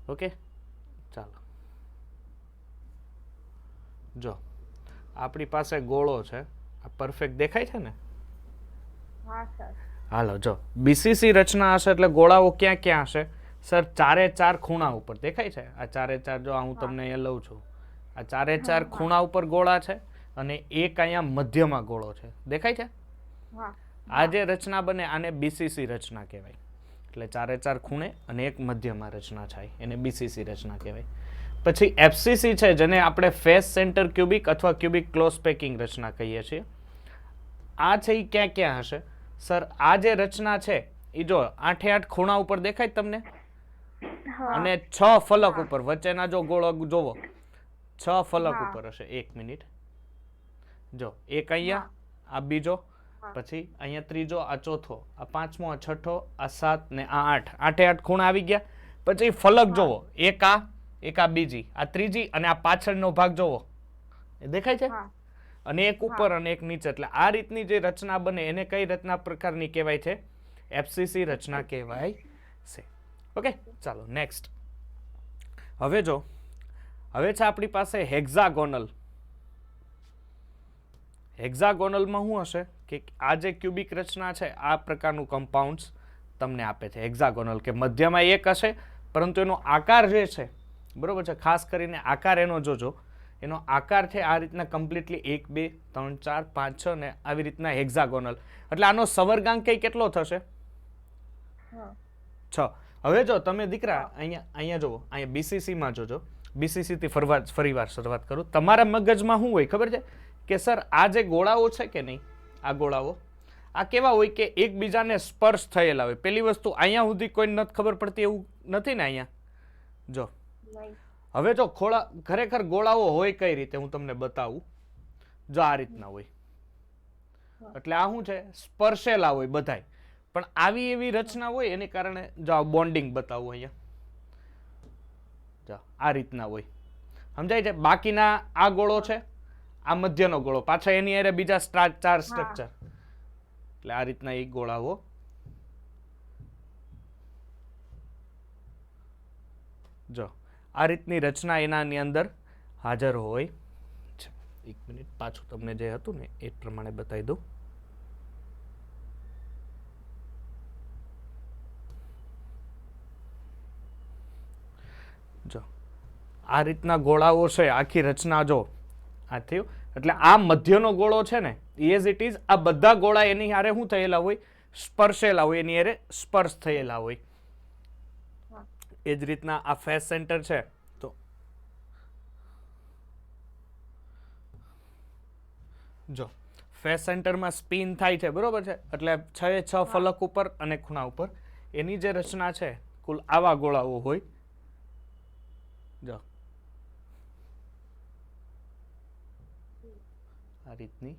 Okay, ચાલો જો આપણી પાસે ગોળો છે, આ પરફેક્ટ દેખાય છે ને? હા સર. હાલો જો બીસીસી રચના હશે એટલે ગોળાઓ ક્યાં ક્યાં હશે સર? ચારે ચાર ખૂણા ઉપર દેખાય છે. આ ચારે ચાર જો હું તમને અહીંયા લઉં છું, આ ચારે ચાર ખૂણા ઉપર ગોળા છે અને એક અહીંયા મધ્યમાં ગોળો છે, દેખાય છે? આ જે રચના બને આને બીસીસી રચના કહેવાય. એટલે ચારે ચાર ખૂણે અને એક મધ્યમાં રચના થાય એને બીસીસી રચના કહેવાય. પછી એફસીસી છે જેને આપણે ફેસ સેન્ટર ક્યુબિક અથવા ક્યુબિક ક્લોઝ પેકિંગ રચના કહીએ છીએ. આ છે એ ક્યાં ક્યાં હશે સર? આ જે રચના છે એ જો 8 ખૂણા ઉપર દેખાય તમને અને 6 ફલક ઉપર, વચ્ચેના જો ગોળો જોવો 6 ફલક ઉપર હશે. 1 મિનિટ જો, એક અહીંયા, આ બીજો, પછી અહીંયા ત્રીજો, આ ચોથો, આ પાંચમો, આ છઠ્ઠો, આ 7 ને આ 8. 8 ખૂણા આવી ગયા. પછી ફલક જોવો, એક આ બીજી, આ ત્રીજી અને આ પાછળનો ભાગ જોવો, એ દેખાય છે? અને એક ઉપર અને એક નીચે. એટલે આ રીતની જે રચના બને એને કઈ રચના પ્રકારની કહેવાય છે? એફસીસી રચના કહેવાય છે. ઓકે, ચાલો નેક્સ્ટ. હવે જો હવે છે આપણી પાસે હેક્ઝાગોનલ. હેક્ઝાગોનલમાં શું હશે કે આ જે ક્યુબિક રચના છે આ પ્રકારનું કમ્પાઉન્ડ્સ તમને આપે છે હેક્ઝાગોનલ, કે મધ્યમાં એક હશે પરંતુ એનો આકાર જે છે, બરોબર છે, ખાસ કરીને આકાર એનો જોજો, એનો આકાર છે આ રીતના કમ્પ્લીટલી 1 2 3 4 5 6 ને આવી રીતના હેક્ઝાગોનલ. એટલે આનો સવર્ગાંક કઈ કેટલો થશે? 6. હવે જો તમે દીકરા અહીંયા જુઓ, અહીંયા બીસીસી માં જોજો. બીસીસી થી ફરીવાર શરૂઆત કરું. તમારા મગજમાં શું હોય ખબર છે કે સર આ જે ગોળાઓ છે કે નહીં, આ ગોળાઓ આ કેવા હોય કે એકબીજાને સ્પર્શ થયેલા હોય. પેલી વસ્તુ અહીંયા સુધી કોઈ નથી ખબર પડતી એવું નથી ને અહીંયા જો. હવે જો ખરેખર ગોળાઓ હોય કઈ રીતે હું તમને બતાવું. જો આ રીતના હોય, એટલે આ શું છે? સ્પર્શેલા હોય બધાય. પણ આવી એવી રચના હોય એને કારણે જો બોન્ડિંગ બતાવું અહીંયા, જો આ રીતના હોય, સમજાય છે? બાકીના આ ગોળો છે, આ મધ્યનો ગોળો, પાછા એની અરે બીજા 4 સ્ટ્રક્ચર. એટલે આ રીતના એક ગોળાઓ જો આ રીતની રચના એનાની અંદર હાજર હોય છે. 1 મિનિટ પાછું તમને જે હતું ને એ પ્રમાણે બતાવી દઉં. જો આ રીતના ગોળાઓ છે, આખી રચના જો આ થયું. એટલે આ મધ્યનો ગોળો છે ને એઝ ઇટ ઇઝ આ બધા ગોળા એની હારે શું થયેલા હોય? સ્પર્શેલા હોય, એની હારે સ્પર્શ થયેલા હોય. એ જ રીતના આ ફેસ સેન્ટર છે તો જો ફેસ સેન્ટરમાં સ્પિન થાય છે, બરોબર છે? એટલે 6 ફલક ઉપર અને ખૂણા ઉપર એની જે રચના છે કુલ આવા ગોળાઓ હોય. જો આ રીતની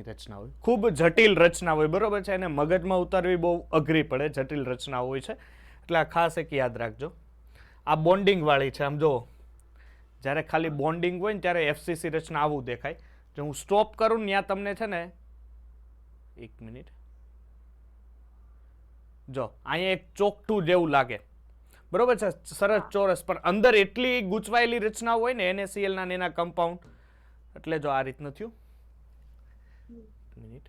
રચના હોય, ખૂબ જટિલ રચના હોય, બરોબર છે? એને મગજમાં ઉતારવી બહુ અઘરી પડે, જટિલ રચના હોય છે. એટલે આ ખાસ એક યાદ રાખજો. આ બોન્ડિંગ વાળી છે. આમ જો જ્યારે ખાલી બોન્ડિંગ હોય ને ત્યારે એફસીસી રચના આવું દેખાય. જો હું સ્ટોપ કરું ને ત્યાં તમને છે ને 1 મિનિટ જો અહીંયા એક ચોકઠું જેવું લાગે, બરોબર છે? સરસ ચોરસ, પણ અંદર એટલી ગૂંચવાયેલી રચના હોય ને NaCl ના એના કમ્પાઉન્ડ. એટલે જો આ રીતનું થયું. મિનિટ.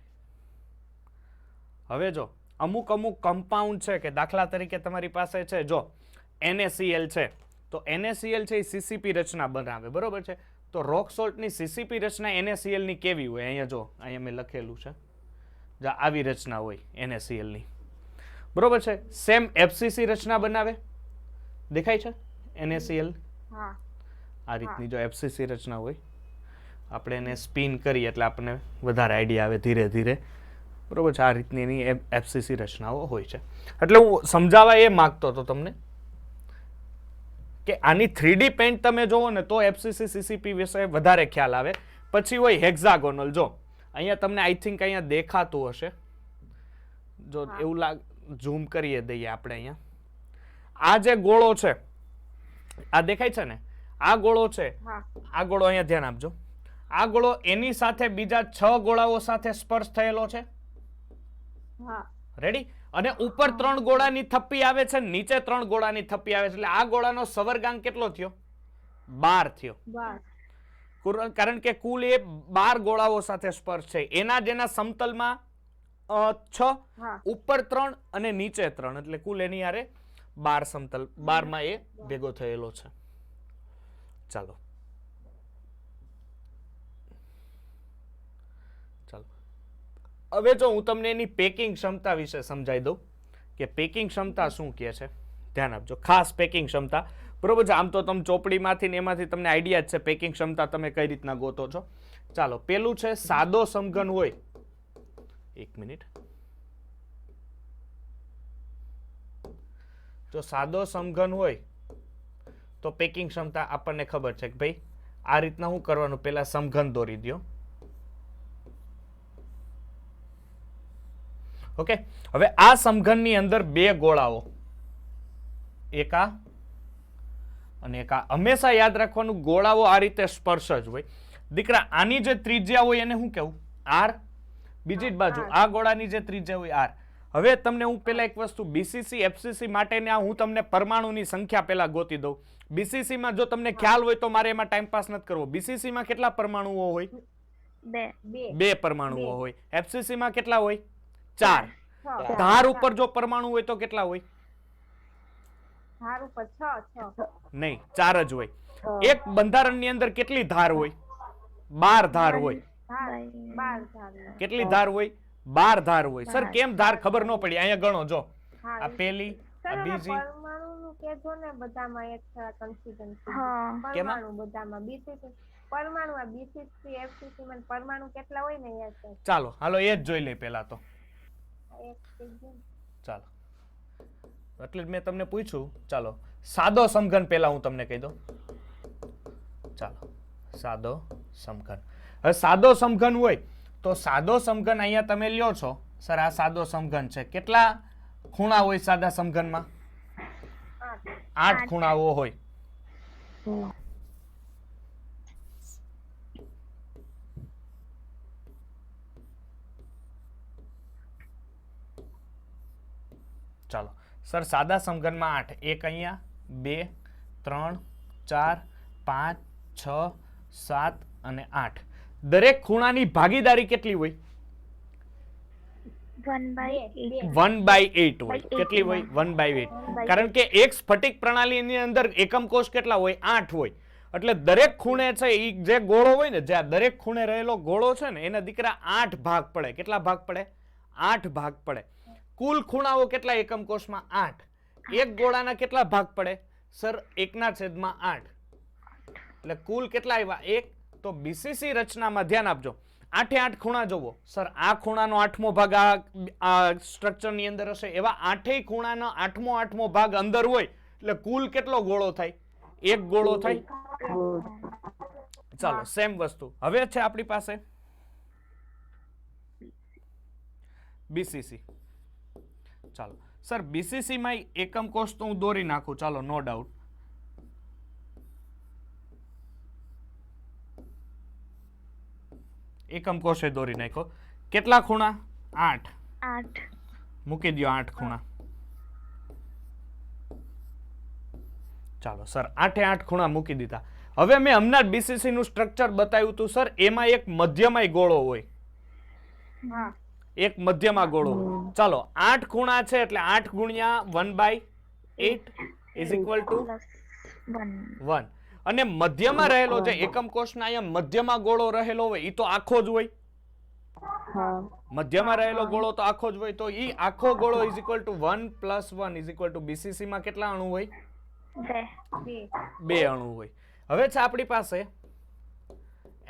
હવે જો અમુક કમ્પાઉન્ડ છે કે દાખલા તરીકે તમારી પાસે છે જો NaCl છે, તો NaCl છે એ સીસીપી રચના બનાવે, બરોબર છે? તો રોક સોલ્ટની સીસીપી રચના NaCl ની કેવી હોય? અહીંયા જો, અહીંયા મેં લખેલું છે, જો આવી રચના હોય NaCl ની, બરોબર છે? સેમ એફસીસી રચના બનાવે, દેખાય છે NaCl? આ રીતની જો એફસીસી રચના હોય, આપણે એને સ્પિન કરીએ એટલે આપણને વધારે આઈડિયા આવે ધીરે ધીરે, બરોબર છે? આ રીતની એની એફસીસી રચનાઓ હોય છે. એટલે હું સમજાવવા એ માગતો હતો તમને કે આની 3D પેન્ટ તમે જોવો ને તો એફસીસી સીસીપી વિશે વધારે ખ્યાલ આવે. પછી હોય હેક્ઝાગોનલ. જો અહીંયા તમને આઈ થિંક અહીંયા દેખાતું હશે, જો એવું ઝૂમ કરીએ દઈએ આપણે અહીંયા. આ જે ગોળો છે આ દેખાય છે ને, આ ગોળો છે, આ ગોળો અહીંયા ધ્યાન આપજો. આ ગોળો એની સાથે બીજા 6 ગોળાઓ સાથે સ્પર્શ થયેલો છે, રેડી? અને ઉપર 3 ગોળાની થપ્પી આવે છે, નીચે 3 ગોળાની થપ્પી આવે છે, એટલે આ ગોળાનો સવર્ગાંક કેટલો થયો? 12 થયો. 12. કારણ કે કુલ એ 12 ગોળાઓ સાથે સ્પર્શ છે. જેના સમતલમાં 6, હા. ઉપર 3 અને નીચે 3, એટલે કુલ એની હારે 12 સમતલ, 12 માં એ ભેગો થયેલો છે. ચાલો હવે જો હું તમને એની પેકિંગ ક્ષમતા વિશે સમજાવી દઉં કે પેકિંગ ક્ષમતા શું કહે છે. ધ્યાન આપજો, ખાસ પેકિંગ ક્ષમતા. બરોબર છે, આમ તો તમે ચોપડીમાંથી ને એમાંથી તમને આઈડિયા જ છે પેકિંગ ક્ષમતા તમે કઈ રીતના ગોતો છો. ચાલો, પેલું છે સાદો સમઘન હોય. એક મિનિટ. જો સાદો સમઘન હોય તો પેકિંગ ક્ષમતા આપણને ખબર છે કે ભાઈ આ રીતના શું કરવાનું, પેલા સમઘન દોરી દો. ઓકે, હવે આ સમઘનની અંદર 2 ગોળાઓ, એક આ અને એક આ. હંમેશા યાદ રાખવાનું ગોળાઓ આ રીતે સ્પર્શ જ હોય. દીકરા આની જે ત્રિજ્યા હોય એને શું કહેવું? આર. બીજી જ બાજુ આ ગોળાની જે ત્રિજ્યા હોય આર. હવે તમને હું પેલા એક વસ્તુ બીસીસી એફસીસી માટેને હું તમને પરમાણુની સંખ્યા પેલા ગોતી દઉં. બીસીસી માં જો તમને ખ્યાલ હોય તો મારે એમાં ટાઈમ પાસ નથી કરવો. બીસીસી માં કેટલા પરમાણુઓ હોય? 2 પરમાણુઓ હોય. એફસીસી માં કેટલા હોય? 4. ધાર ઉપર જો પરમાણુ હોય તો કેટલા હોય? ધાર ઉપર 6. નહીં, 4 જ હોય. એક બંધારણની અંદર કેટલી ધાર હોય? 12 ધાર હોય. 12 ધાર. કેટલી ધાર હોય? 12 ધાર હોય. સર કેમ ધાર ખબર ન પડી? અહીંયા ગણો જો. હા, આ પેલી, આ બીજી. પરમાણુનું કહેજો ને બધામાં એક કન્ફ્યુઝન છે. કેમાં? પરમાણુ બધામાં બીસીસી પરમાણુ, આ બીસીસી એફસીસી માં પરમાણુ કેટલા હોય ને યાદ છે. ચાલો હાલો એ જ જોઈ લઈ પેલા તો. એક થઈ ગયું. ચાલો, એટલે જ મેં તમને પૂછ્યું. ચાલો, સાદો સમઘન પેલા હું તમને કહી દઉં. ચાલો, સાદો સમઘન. હવે સાદો સમઘન હોય તો સાદો સમઘન અહીંયા તમે લ્યો છો. સર આ સાદો સમઘન છે. કેટલા ખૂણા હોય સાદા સમઘનમાં? 8 ખૂણાઓ હોય. ચાલો સર, સાદા સમઘનમાં 8. એક અહીંયા, 2, 3, 4, 5, 6, 7 અને 8. દરેક ખૂણાની ભાગીદારી કેટલી હોય? 1/8 હોય. કેટલી હોય? 1/8. કારણ કે એક સ્ફટિક પ્રણાલીની અંદર એકમ કોષ કેટલા હોય? 8 હોય. એટલે દરેક ખૂણે છે એ જે ગોળો હોય ને, જે દરેક ખૂણે રહેલો ગોળો છે ને, એના દીકરા 8 ભાગ પડે. કેટલા ભાગ પડે? 8 ભાગ પડે. કુલ ખૂણાઓ કેટલા એકમ કોષમાં? 8. એક ગોળાના કેટલા ભાગ પડે? સર 1/8. એટલે કુલ કેટલા આવ્યા? 1. તો બીસીસી રચનામાં ધ્યાન આપજો, 8 ખૂણા જોવો. સર આ ખૂણાનો 8મો ભાગ આ સ્ટ્રક્ચરની અંદર હશે. એવા 8 ખૂણાનો 8મો ભાગ અંદર હોય એટલે કુલ કેટલો ગોળો થાય? 1 ગોળો થાય. ચાલો, સેમ વસ્તુ હવે છે આપણી પાસે બીસીસી. ચાલો સર, બીસીસી માં એકમ કોષ તો હું દોરી નાખું. ચાલો, નો ડાઉટ. એકમ કોષે દોરી નાખો. કેટલા ખૂણા? 8. મૂકી દો 8 ખૂણા. ચાલો સર, 8 ખૂણા મૂકી દીધા. હવે મેં હમણાં બીસીસી નું સ્ટ્રક્ચર બતાવ્યું હતું સર. એમાં એક મધ્યમાં ગોળો હોય. હા, એક મધ્યમાં ગોળો હોય. ચાલો, 8 ખૂણા છે એટલે 8 ગુણ્યા 1/8 ઇઝ ઇક્વલ ટુ 1. અને મધ્યમાં રહેલો જે એકમ કોષના અહીંયા મધ્યમાં ગોળો રહેલો હોય એ તો આખો જ હોય. મધ્યમાં રહેલો ગોળો તો આખો જ હોય. તો ઈ આખો ગોળો is equal to 1 + 1 is equal to BCC માં કેટલા અણુ હોય? 2 અણુ હોય. હવે છે આપણી પાસે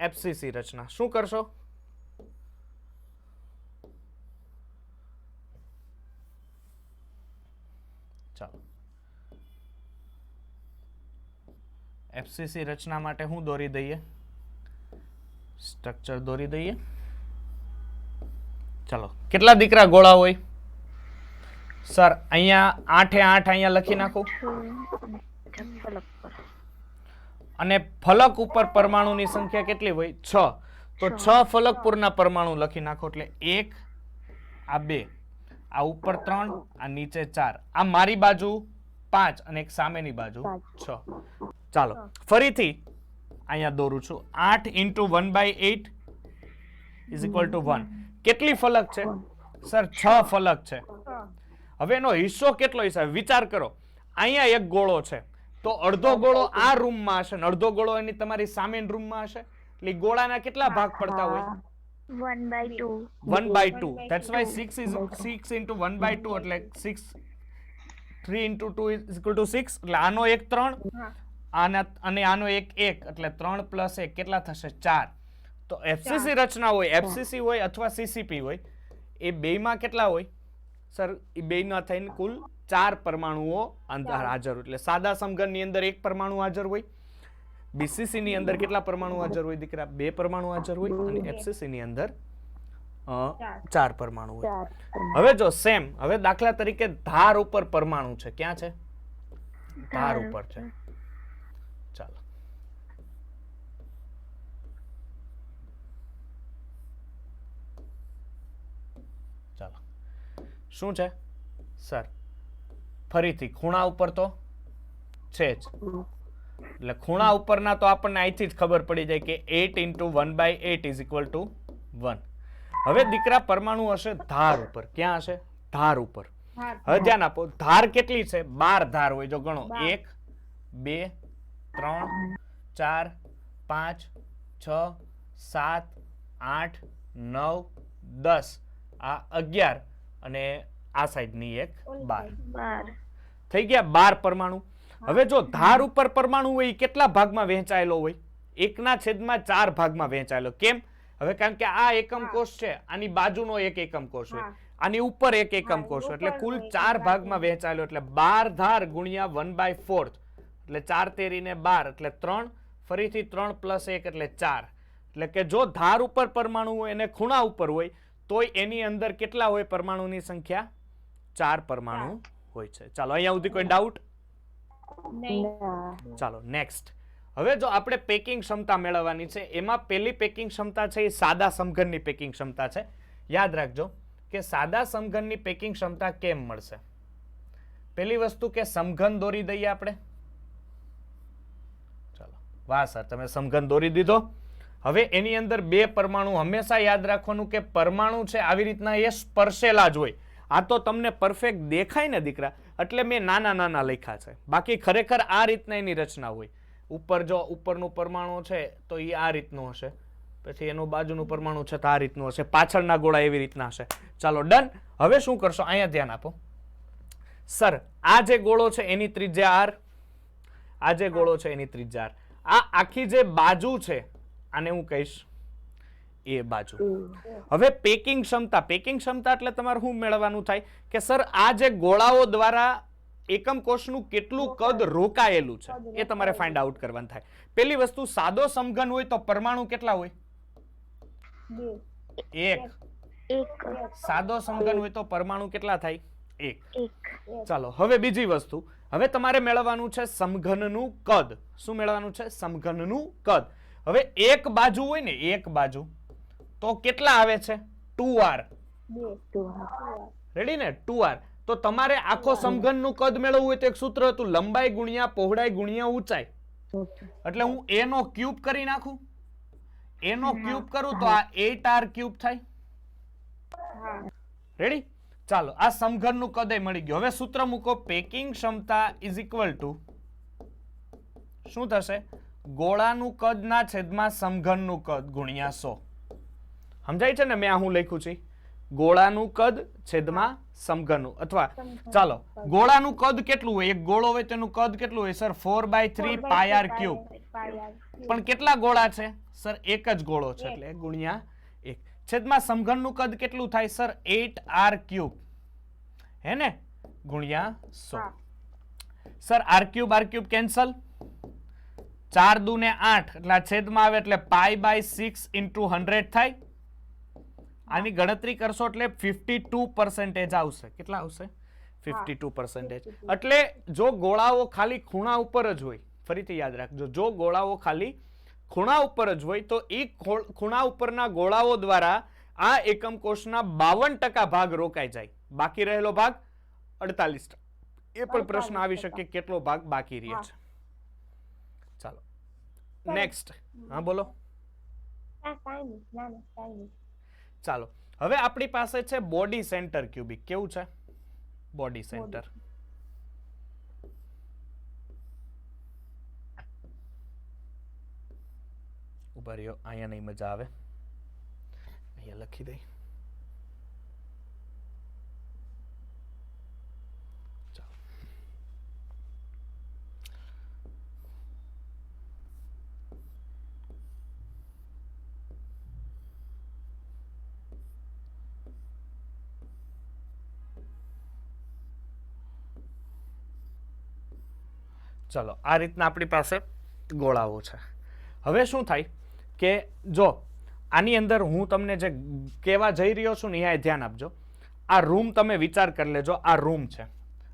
એફસીસી રચના. શું કરશો? ચાલો, એફસીસી રચના માટે હું દોરી દઈએ? સ્ટ્રક્ચર દોરી દઈએ. ચાલો, કેટલા દીકરા ગોળા હોય? સર અહીંયા 8 અહીંયા લખી નાખું. અને ફલક ઉપર પરમાણુની સંખ્યા કેટલી હોય? 6. તો 6 ફલક પરના પરમાણુ લખી નાખો. એટલે 1, આ 2. આ ઉપર 3, આ નીચે 4, આ મારી બાજુ 5 અને એક સામેની બાજુ 6. ચાલો ફરીથી અહીંયા દોરું છું. 8 × 1/8 ઇઝ ઇક્વલ ટુ 1. કેટલી ફલક છે સર? 6 ફલક છે. હવે એનો હિસ્સો કેટલો હશે વિચાર કરો. અહીંયા એક ગોળો છે તો અડધો ગોળો આ રૂમમાં હશે ને અડધો ગોળો એની તમારી સામેની રૂમમાં હશે. એટલે ગોળાના કેટલા ભાગ પડતા હોય? 1/2. 1/2. That's why 6 × 1/2 એટલે 6. 3 × 2 is equal to 6. એટલે આનો એક 3 આના અને આનો એક 1 એટલે 3 + 1 કેટલા થશે? 4. તો એફસીસી રચના હોય, એફસીસી હોય અથવા સીસીપી હોય, એ બેયમાં કેટલા હોય સર? એ બેયના થઈને કુલ 4 પરમાણુઓ અંદર હાજર હોય. એટલે સાદા સમઘનની અંદર 1 પરમાણુ હાજર હોય. બીસીસી ની અંદર કેટલા પરમાણુ હાજર હોય દીકરા? 2 પરમાણુ હાજર હોય. અને એફસીસી ની અંદર 4 પરમાણુ હોય. હવે જો સેમ, હવે દાખલા તરીકે ધાર ઉપર પરમાણુ છે. ક્યાં છે? ધાર ઉપર છે. ચાલો ચાલો શું છે સર? ફરીથી ખૂણા ઉપર તો છે જ. એટલે ખૂણા ઉપરના તો આપણને અહીંથી જ ખબર પડી જાય કે 8 × 1/8 ઇઝ ઇક્વલ ટુ 1. હવે દીકરા પરમાણુ હશે ધાર ઉપર. ક્યાં હશે? ધાર ઉપર. હવે ધ્યાન આપો, ધાર કેટલી છે? 12 ધાર હોય. જો ગણો, 1 2 3 4 5 6 7 8 9 10, આ 11 અને આ સાઈડની એક 12. થઈ ગયા 12 પરમાણુ. હવે જો ધાર ઉપર પરમાણુ હોય એ કેટલા ભાગમાં વહેંચાયેલો હોય? 1/4 ભાગમાં વહેંચાયેલો. કેમ? હવે કારણ કે આ એકમ કોષ છે, આની બાજુનો એક એકમ કોષ હોય, આની ઉપર એક એકમ કોષ હોય, એટલે કુલ 4 ભાગમાં વહેંચાયેલો. એટલે 12 ધાર ગુણ્યા 1/4 એટલે 4 તેરીને 12 એટલે 3, ફરીથી 3 + 1 એટલે 4. એટલે કે જો ધાર ઉપર પરમાણુ હોય અને ખૂણા ઉપર હોય તોય એની અંદર કેટલા હોય પરમાણુની સંખ્યા? 4 પરમાણુ હોય છે. ચાલો અહીંયા સુધી કોઈ ડાઉટ? ચાલો નેક્સ્ટ. હવે જો આપણે પેકિંગ ક્ષમતા મેળવવાની છે, એમાં પહેલી પેકિંગ ક્ષમતા છે એ સાદા સમઘનની પેકિંગ ક્ષમતા છે. યાદ રાખજો કે સાદા સમઘનની પેકિંગ ક્ષમતા કેમ મળશે? પહેલી વસ્તુ કે સમઘન દોરી દઈએ આપણે. ચાલો, વાહ સર, તમે સમઘન દોરી દીધો. હવે એની અંદર 2 પરમાણુ. હંમેશા યાદ રાખવાનું કે પરમાણુ છે આવી રીતના એ સ્પર્શેલા જ હોય. આ તો તમને પરફેક્ટ દેખાય ને દીકરા, એટલે મેં નાના નાના લખ્યા છે. બાકી ખરેખર આ રીતના એની રચના હોય. ઉપર જો ઉપરનું પરમાણુ છે તો એ આ રીતનું હશે, પછી એનું બાજુનું પરમાણુ છે તો આ રીતનું હશે, પાછળના ગોળા એવી રીતના હશે. ચાલો ડન. હવે શું કરશો? અહીંયા ધ્યાન આપો સર. આ જે ગોળો છે એની ત્રિજ્યા r, આ જે ગોળો છે એની ત્રિજ્યા r. આ આખી જે બાજુ છે આને હું કહીશ એ બાજુ. હવે પેકિંગ ક્ષમતા, પેકિંગ ક્ષમતા એટલે તમારે શું મેળવવાનું થાય કે સર આ જે ગોળાઓ દ્વારા એકમ કોષનું કેટલું કદ રોકાયેલું છે એ તમારે ફાઇન્ડ આઉટ કરવાનું થાય. પહેલી વસ્તુ, સાદો સમઘન હોય તો પરમાણુ કેટલા હોય? 1. સાદો સમઘન હોય તો પરમાણુ કેટલા થાય? 1. ચાલો હવે બીજી વસ્તુ, હવે તમારે મેળવવાનું છે સમઘનનું કદ. શું મેળવવાનું છે? સમઘનનું કદ. હવે એક બાજુ હોય ને, એક બાજુ તો કેટલા આવે છે? 2r. રેડી ને? 2r. તો તમારે આખો સમઘનનું કદ મેળવવું હોય તો એક સૂત્ર હતું, લંબાઈ ગુણ્યા પહોળાઈ ગુણ્યા ઊંચાઈ. એટલે હું a નો ક્યુબ કરી નાખું. a નો ક્યુબ કરું તો આ 8r³ થાય. રેડી? ચાલો, આ સમઘનનું કદ મળી ગયું. હવે સૂત્ર મૂકો, પેકિંગ ક્ષમતા ઇઝ ઇક્વલ ટુ શું થશે? ગોળાનું કદ ના છેદમાં સમઘનનું કદ ગુણ્યા 100. સમજાય છે ને મેં આ હું લખ્યું છે? ગોળાનું કદ છેદમાં સમઘનનું. અથવા ચાલો, ગોળાનું કદ કેટલું હોય? એક ગોળો હોય તેનું કદ કેટલું હોય સર? 4/3 πr³. પણ કેટલા ગોળા છે સર? એક જ ગોળો છે એટલે ગુણ્યા 1. છેદમાં સમઘનનું કદ કેટલું થાય સર? 8r³ હે ને? ગુણ્યા 100. Sir r³ cancel. 4 દુ ને 8 એટલે છેદમાં આવે એટલે π/6 × 100 થાય. આની ગણતરી કરશો એટલે 52% આવશે. કેટલા આવશે? 52%. એટલે જો ગોળાઓ ખાલી ખૂણા ઉપર જ હોય, ફરીથી યાદ રાખજો, જો ગોળાઓ ખાલી ખૂણા ઉપર જ હોય તો એ ખૂણા ઉપરના ગોળાઓ દ્વારા આ એકમ કોષના 52% ભાગ રોકાઈ જાય. બાકી રહેલો ભાગ 48%. એ પણ પ્રશ્ન આવી શકે કેટલો ભાગ બાકી રહે છે. ચાલો નેક્સ્ટ. હા બોલો. કાંઈ નહીં, ના ના કાંઈ નહીં. ચાલો હવે આપણી પાસે છે બોડી સેન્ટર ક્યુબિક. કેવું છે બોડી સેન્ટર? ઉભા રહ્યો, અહીંયા નહીં મજા આવે, અહીંયા લખી દઈ. ચલો આ રીતના આપણી પાસે ગોળાઓ છે. હવે શું થાય કે જો આની અંદર હું તમને જે કહેવા જઈ રહ્યો છું ને અહીંયા ધ્યાન આપજો. આ રૂમ તમે વિચાર કરી લેજો, આ રૂમ છે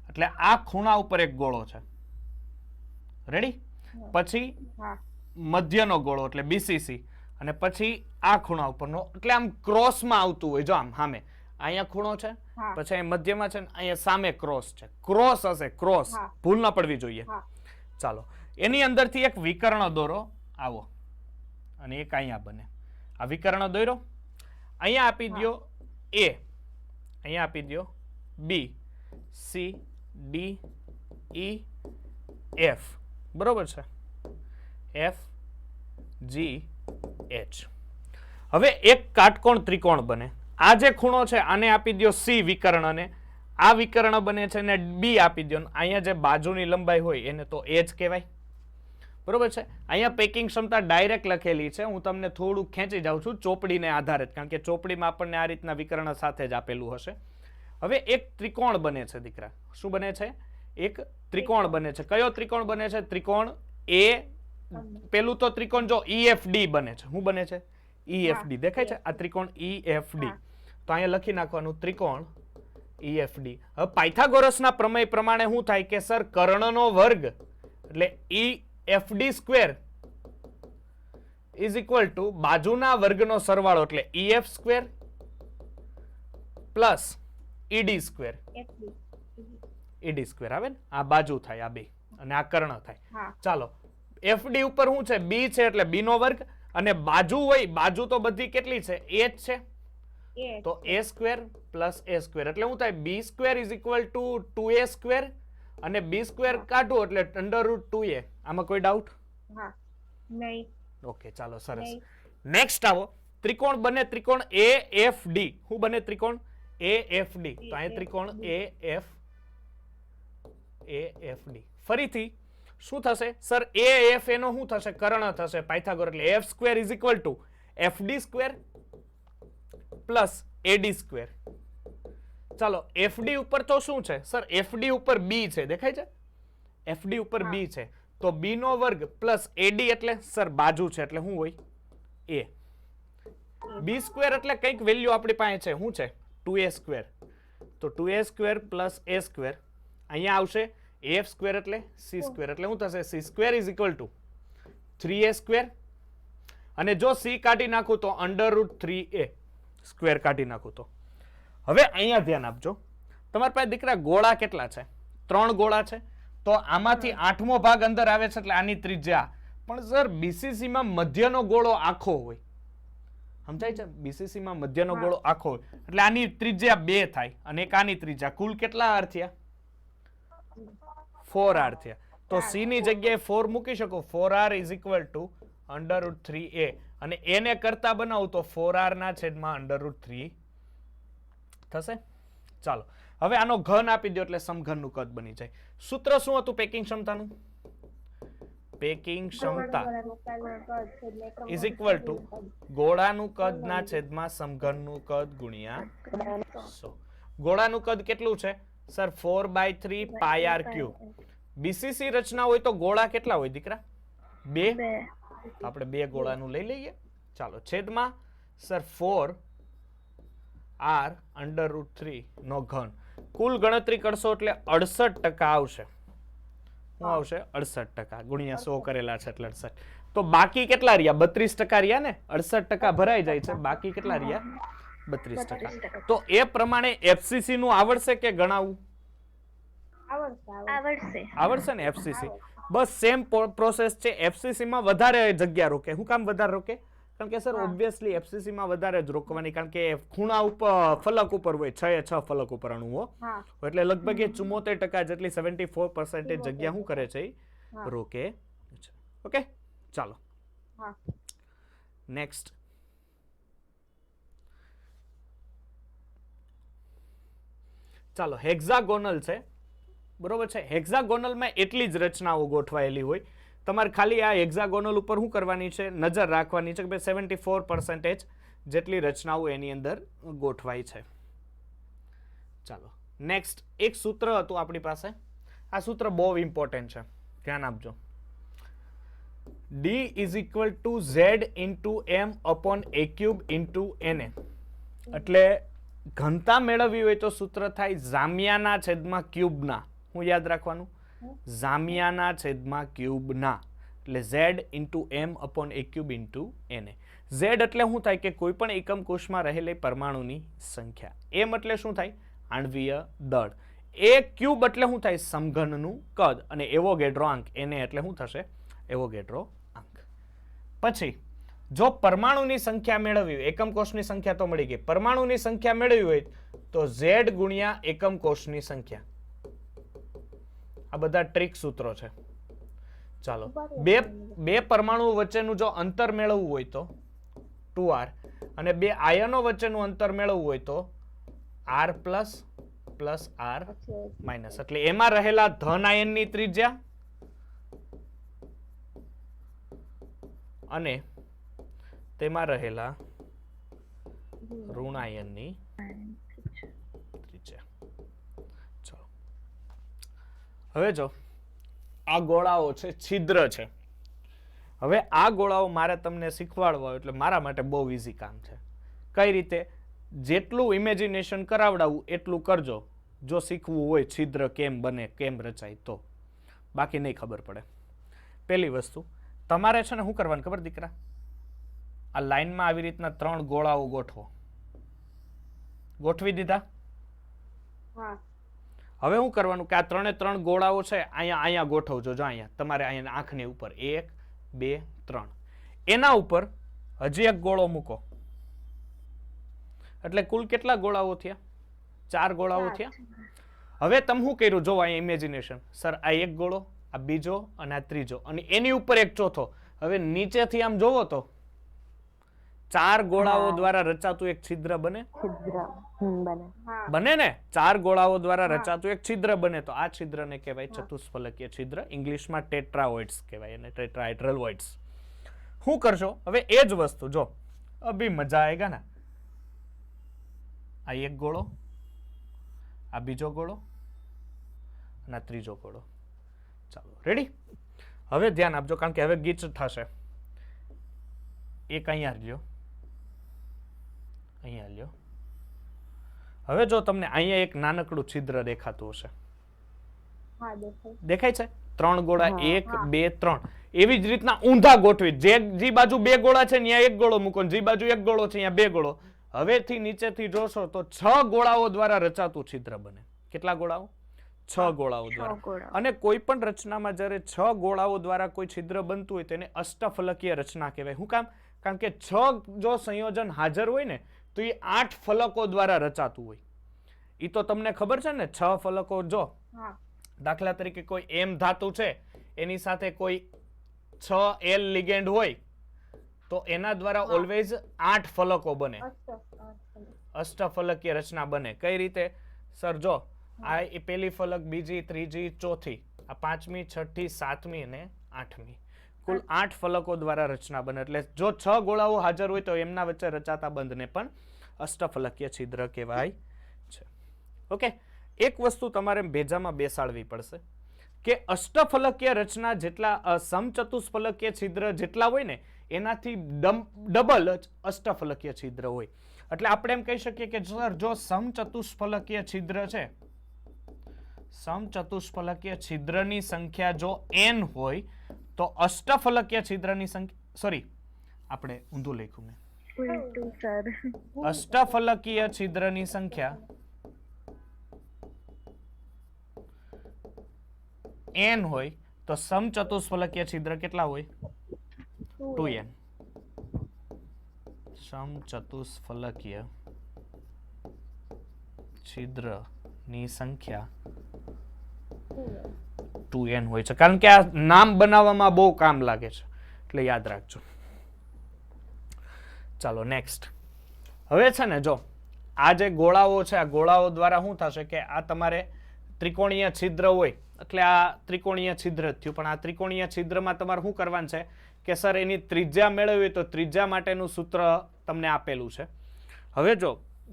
એટલે આ ખૂણા ઉપર એક ગોળો છે. રેડી? પછી મધ્યનો ગોળો એટલે બીસીસી, અને પછી આ ખૂણા ઉપરનો એટલે આમ ક્રોસમાં આવતું હોય. જો આમ સામે અહીંયા ખૂણો છે, પછી અહીંયા મધ્યમાં છે, અહીંયા સામે ક્રોસ છે. ક્રોસ હશે, ક્રોસ, ભૂલ ના પડવી જોઈએ. ચાલો એની અંદરથી એક વિકર્ણ દોરો આવો, અને એક અહીંયા બને. આ વિકર્ણ દોર્યો, અહીંયા આપી દો એ, અહીંયા આપી દો બી, સી, ડી, ઈ, એફ. બરોબર છે? એફ, જી, એચ. હવે એક કાટકોણ ત્રિકોણ બને. આ જે ખૂણો છે આને આપી દો સી વિકર્ણ, અને આ વિકર્ણ બને છે ને બી આપી દો. અહીંયા જે બાજુની લંબાઈ હોય એને તો એચ કહેવાય. બરોબર છે? અહીંયા પેકિંગ ક્ષમતા ડાયરેક્ટ લખેલી છે. હું તમને થોડું ખેંચી જાઉં છું ચોપડીને આધારે, કારણ કે ચોપડીમાં આપણને આ રીતના વિકર્ણ સાથે જ આપેલું હશે. હવે એક ત્રિકોણ બને છે દીકરા. શું બને છે? એક ત્રિકોણ બને છે. કયો ત્રિકોણ બને છે? ત્રિકોણ એ. પેલું તો ત્રિકોણ જો EFD બને છે. શું બને છે? EFD. દેખાય છે? આ ત્રિકોણ EFD. તો અહીંયા લખી નાખવાનું ત્રિકોણ EFD. હવે પાયથાગોરસના પ્રમેય પ્રમાણે શું થાય કે સર કર્ણનો વર્ગ એટલે EFD square is equal to બાજુના વર્ગનો સરવાળો એટલે EF square plus ED square. ED square આવે ને, આ બાજુ થાય, આ બે, અને આ કર્ણ થાય. ચાલો FD ઉપર શું છે? B છે એટલે B નો વર્ગ, અને બાજુ હોય, બાજુ તો બધી કેટલી છે? H છે, તો A square plus A square એટલે શું થાય? B square is equal to 2A square, અને B સ્ક્વેર કાઢો એટલે અંડરરૂટ 2A. આમાં કોઈ ડાઉટ? નહીં. ઓકે ચાલો સરસ. નેક્સ્ટ આવો, ત્રિકોણ બને ત્રિકોણ AFD. શું બને? ત્રિકોણ AFD. તો અહીંયા ત્રિકોણ AFD. ફરીથી શું થશે સર? AF એનો શું થશે? કર્ણ થશે પાયથાગોરસ, એટલે F square is equal to FD square plus AD square. ચાલો FD ઉપર તો શું છે સર? FD ઉપર B છે, દેખાય છે? FD ઉપર B છે, તો B નો વર્ગ પ્લસ AD એટલે સર બાજુ છે એટલે શું હોય? A. B સ્ક્વેર એટલે કંઈક વેલ્યુ આપણી પાસે છે, શું છે? 2A square. તો 2A square plus A square. અહીંયા આવશે AF સ્ક્વેર એટલે C સ્ક્વેર, એટલે શું થશે? C square is equal to 3A square, અને જો C કાઢી નાખું તો અંડરરૂટ 3A સ્ક્વેર કાઢી નાખું તો. હવે અહીંયા ધ્યાન આપજો, તમારી પાસે દીકરા ગોળા કેટલા છે? 3 ગોળા છે. તો આમાંથી 8મો ભાગ અંદર આવે છે એટલે આની ત્રિજ્યા. પણ સર BCC માં મધ્યનો ગોળો આખો હોય, સમજાય છે? BCC માં મધ્યનો ગોળો આખો હોય એટલે આની ત્રિજ્યા 2 થાય, અને એક આની ત્રિજ્યા. કુલ કેટલા આર થયા? 4R થયા. તો C ની જગ્યાએ 4 મૂકી શકો. 4R is equal to under root 3A, અને એને કરતા બનાવું તો 4R ના છેદમાં અંડરરૂટ 3 થશે. ચાલો હવે આનો ઘન આપી દો એટલે સમઘનનું કદ બની જાય. સૂત્ર શું હતું પેકિંગ ક્ષમતાનું? પેકિંગ ક્ષમતા ઇઝ ઇક્વલ ટુ ગોળાનું કદ ના છેદમાં સમઘનનું કદ ગુણ્યા 100. ગોળાનું કદ કેટલું છે સર? 4/3 પાય r ક્યુબ. BCC રચના હોય તો ગોળા કેટલા હોય દીકરા? 2. આપણે 2 ગોળાનું લઈ લઈએ. ચાલો છેદમાં સર 4R અંડરરૂટ 3 નો ઘન. કુલ ગણતરી કરશો એટલે 68% આવશે. શું આવશે? 68% ગુણ્યા 100 કરેલા છે એટલે 68. તો બાકી કેટલા રહ્યા? 32% રહ્યા ને? 68% ભરાઈ જાય છે, બાકી કેટલા રહ્યા? 32%. તો એ પ્રમાણે FCC નું આવડશે કે ગણાવવું? આવડશે ને FCC? બસ સેમ પ્રોસેસ છે. FCC માં વધારે જગ્યા રોકે. શું કામ વધારે રોકે? કારણ કે સર ઓબ્વિયસલી FCC માં વધારે જ રોકવાની, કારણ કે ખૂણા ઉપર ફલક ઉપર હોય, 6 એ 6 ફલક ઉપર અણુઓ, એટલે લગભગ એ 74% જેટલી 74% જગ્યા શું કરે છે રોકે છે. ઓકે, ચાલો નેક્સ્ટ. ચાલો હેક્ઝાગોનલ છે, બરોબર છે. હેક્ઝાગોનલમાં એટલી જ રચનાઓ ગોઠવાયેલી હોય. તમારે ખાલી આ હેક્ઝાગોનલ ઉપર શું કરવાની છે, નજર રાખવાની છે કે ભાઈ 74% જેટલી રચનાઓ એની અંદર ગોઠવાય છે. ચાલો નેક્સ્ટ. એક સૂત્ર હતું આપણી પાસે. આ સૂત્ર બહુ ઇમ્પોર્ટન્ટ છે, ધ્યાન આપજો. D is equal to Z into M upon A cube into Na. એટલે ઘનતા મેળવવી હોય તો સૂત્ર થાય જામિયાના છેદમાં ક્યુબના. હું યાદ રાખવાનું, જામિયાના છેદમાં ક્યુબના, એટલે Z into M upon A cube into Na. Z એટલે શું થાય કે કોઈ પણ એકમ કોષમાં રહેલી પરમાણુની સંખ્યા. M એટલે શું થાય? આણ્વીય દળ. A ક્યુબ એટલે શું થાય? સમઘનનું કદ. અને એવોગેડ્રો આંક. Na એટલે શું થશે? એવોગેડ્રો આંક. પછી જો પરમાણુની સંખ્યા મેળવવી હોય, એકમ કોષની સંખ્યા તો મળી ગઈ, પરમાણુની સંખ્યા મેળવવી હોય તો Z ગુણ્યા એકમ કોષની સંખ્યા. આ બધા ટ્રિક સૂત્રો છે. ચાલો બે પરમાણુ વચ્ચેનું જો અંતર મેળવવું હોય તો 2r, અને બે આયનો વચ્ચેનું અંતર મેળવવું હોય તો r પ્લસ r માઇનસ. એટલે એમાં રહેલા ધન આયનની ત્રિજ્યા અને તેમાં રહેલા ઋણ આયનની ત્રિજ્યા. ચલો હવે જો આ ગોળાઓ છે, છિદ્ર છે. હવે આ ગોળાઓ મારે તમને શીખવાડવા હોય એટલે મારા માટે બહુ ઈઝી કામ છે. કઈ રીતે? જેટલું ઇમેજિનેશન કરાવડાવું એટલું કરજો, જો શીખવું હોય છિદ્ર કેમ બને, કેમ રચાય તો. બાકી નહીં ખબર પડે. પહેલી વસ્તુ તમારે છે ને શું કરવાનું ખબર દીકરા? આ લાઈનમાં આવી રીતના 3 ગોળાઓ ગોઠવો. ગોઠવી દીધા? હવે શું કરવાનું કે આ 3 ગોળાઓ છે અહીંયા ગોઠવજો. જો અહીંયા તમારે અહીંયા આંખની ઉપર 1 2 3, એના ઉપર હજી એક ગોળો મૂકો. એટલે કુલ કેટલા ગોળાઓ થયા? 4 ગોળાઓ થયા. હવે તમે શું કર્યું? જો અહીંયા ઇમેજિનેશન. સર આ એક ગોળો, આ બીજો અને આ ત્રીજો, અને એની ઉપર એક ચોથો. હવે નીચેથી આમ જોવો તો 4 ગોળાઓ દ્વારા રચાતું એક છિદ્ર બને. બને ને? 4 ગોળાઓ દ્વારા રચાતું એક છિદ્ર બને. તો આ છિદ્રને કહેવાય ચતુષ્ફલકીય છિદ્ર. ઇંગ્લિશમાં ટેટ્રાઓઇડ્સ કહેવાય, અને ટેટ્રાહેડ્રલ વોઇડ્સ. શું કરશો હવે? એ જ વસ્તુ જો અભી મજા આયેગા ના. આ એક ગોળો, આ બીજો ગોળો અને આ ત્રીજો ગોળો. ચાલો રેડી? હવે ધ્યાન આપજો, કારણ કે હવે ગીચ થશે. એક અહીંયા લ્યો, અહીંયા લ્યો. હવે જો તમને અહીંયા એક નાનકડું છિદ્ર દેખાતું હશે, દેખાય છે? 3 ગોળા, 1 2 3. એવી જ રીતના ઊંધા ગોઠવી. જે બાજુ 2 ગોળા છે ત્યાં એક ગોળો મૂકો, જે બાજુ 1 ગોળો છે ત્યાં 2 ગોળો. હવેથી નીચેથી જોશો તો 6 ગોળાઓ દ્વારા રચાતું છિદ્ર બને. કેટલા ગોળાઓ? 6 ગોળાઓ દ્વારા. અને કોઈ પણ રચનામાં જ્યારે 6 ગોળાઓ દ્વારા કોઈ છિદ્ર બનતું હોય તેને અષ્ટફલકીય રચના કહેવાય. શું કામ? કારણ કે 6 જો સંયોજન હાજર હોય ને તો એ 8 ફલકો દ્વારા રચાતું હોય. એ તો તમને ખબર છે ને, 6 ફલકો. જો દાખલા તરીકે કોઈ M ધાતુ છે, એની સાથે કોઈ 6L લિગેન્ડ હોય તો એના દ્વારા ઓલવેઝ 8 ફલકો બને, અષ્ટફલકીય રચના બને. કઈ રીતે? સર જો આ એ પહેલી ફલક, બીજી, ત્રીજી, ચોથી, આ 5મી, 6ઠી, 7મી અને 8મી, કુલ 8 ફલકો દ્વારા રચના બને. એટલે જો 6 ગોળાઓ હાજર હોય તો એમના વચ્ચે રચાતા બંધને પણ અષ્ટફલકીય છિદ્ર કહેવાય છે. ઓકે, એક વસ્તુ તમારે ભેજામાં બેસાડવી પડશે કે અષ્ટફલકીય રચના જેટલા સમચતુષ્ફલકીય છિદ્ર જેટલા હોય ને એનાથી ડબલ જ અષ્ટફલકીય છિદ્ર હોય. એટલે આપણે એમ કહી શકીએ કે સર જો સમચતુષ્ફલકીય છિદ્ર છે, સમચતુષ્ફલકીય છિદ્રની સંખ્યા જો n હોય તો અષ્ટફલકીય છિદ્રની સંખ્યા, સોરી આપણે ઊંધું લખ્યું મેં, ઉલટું સર. અષ્ટફલકીય છિદ્રની સંખ્યા n હોય તો સમચતુષ્ફલકીય છિદ્ર કેટલા હોય? 2n. સમચતુષ્ફલકીય છિદ્રની સંખ્યા 2n હોય છે, કારણ કે આ નામ બનાવવામાં બહુ કામ લાગે છે, એટલે યાદ રાખજો. ચાલો નેક્સ્ટ. હવે છે ને જો આ જે ગોળાઓ છે, આ ગોળાઓ દ્વારા શું થશે કે આ તમારે ત્રિકોણીય છિદ્ર હોય એટલે આ ત્રિકોણીય છિદ્ર જ થયું, પણ આ ત્રિકોણીય છિદ્રમાં તમારે શું કરવાનું છે કે સર એની ત્રિજ્યા મેળવવી તો ત્રિજ્યા માટેનું સૂત્ર તમને આપેલું છે. હવે જો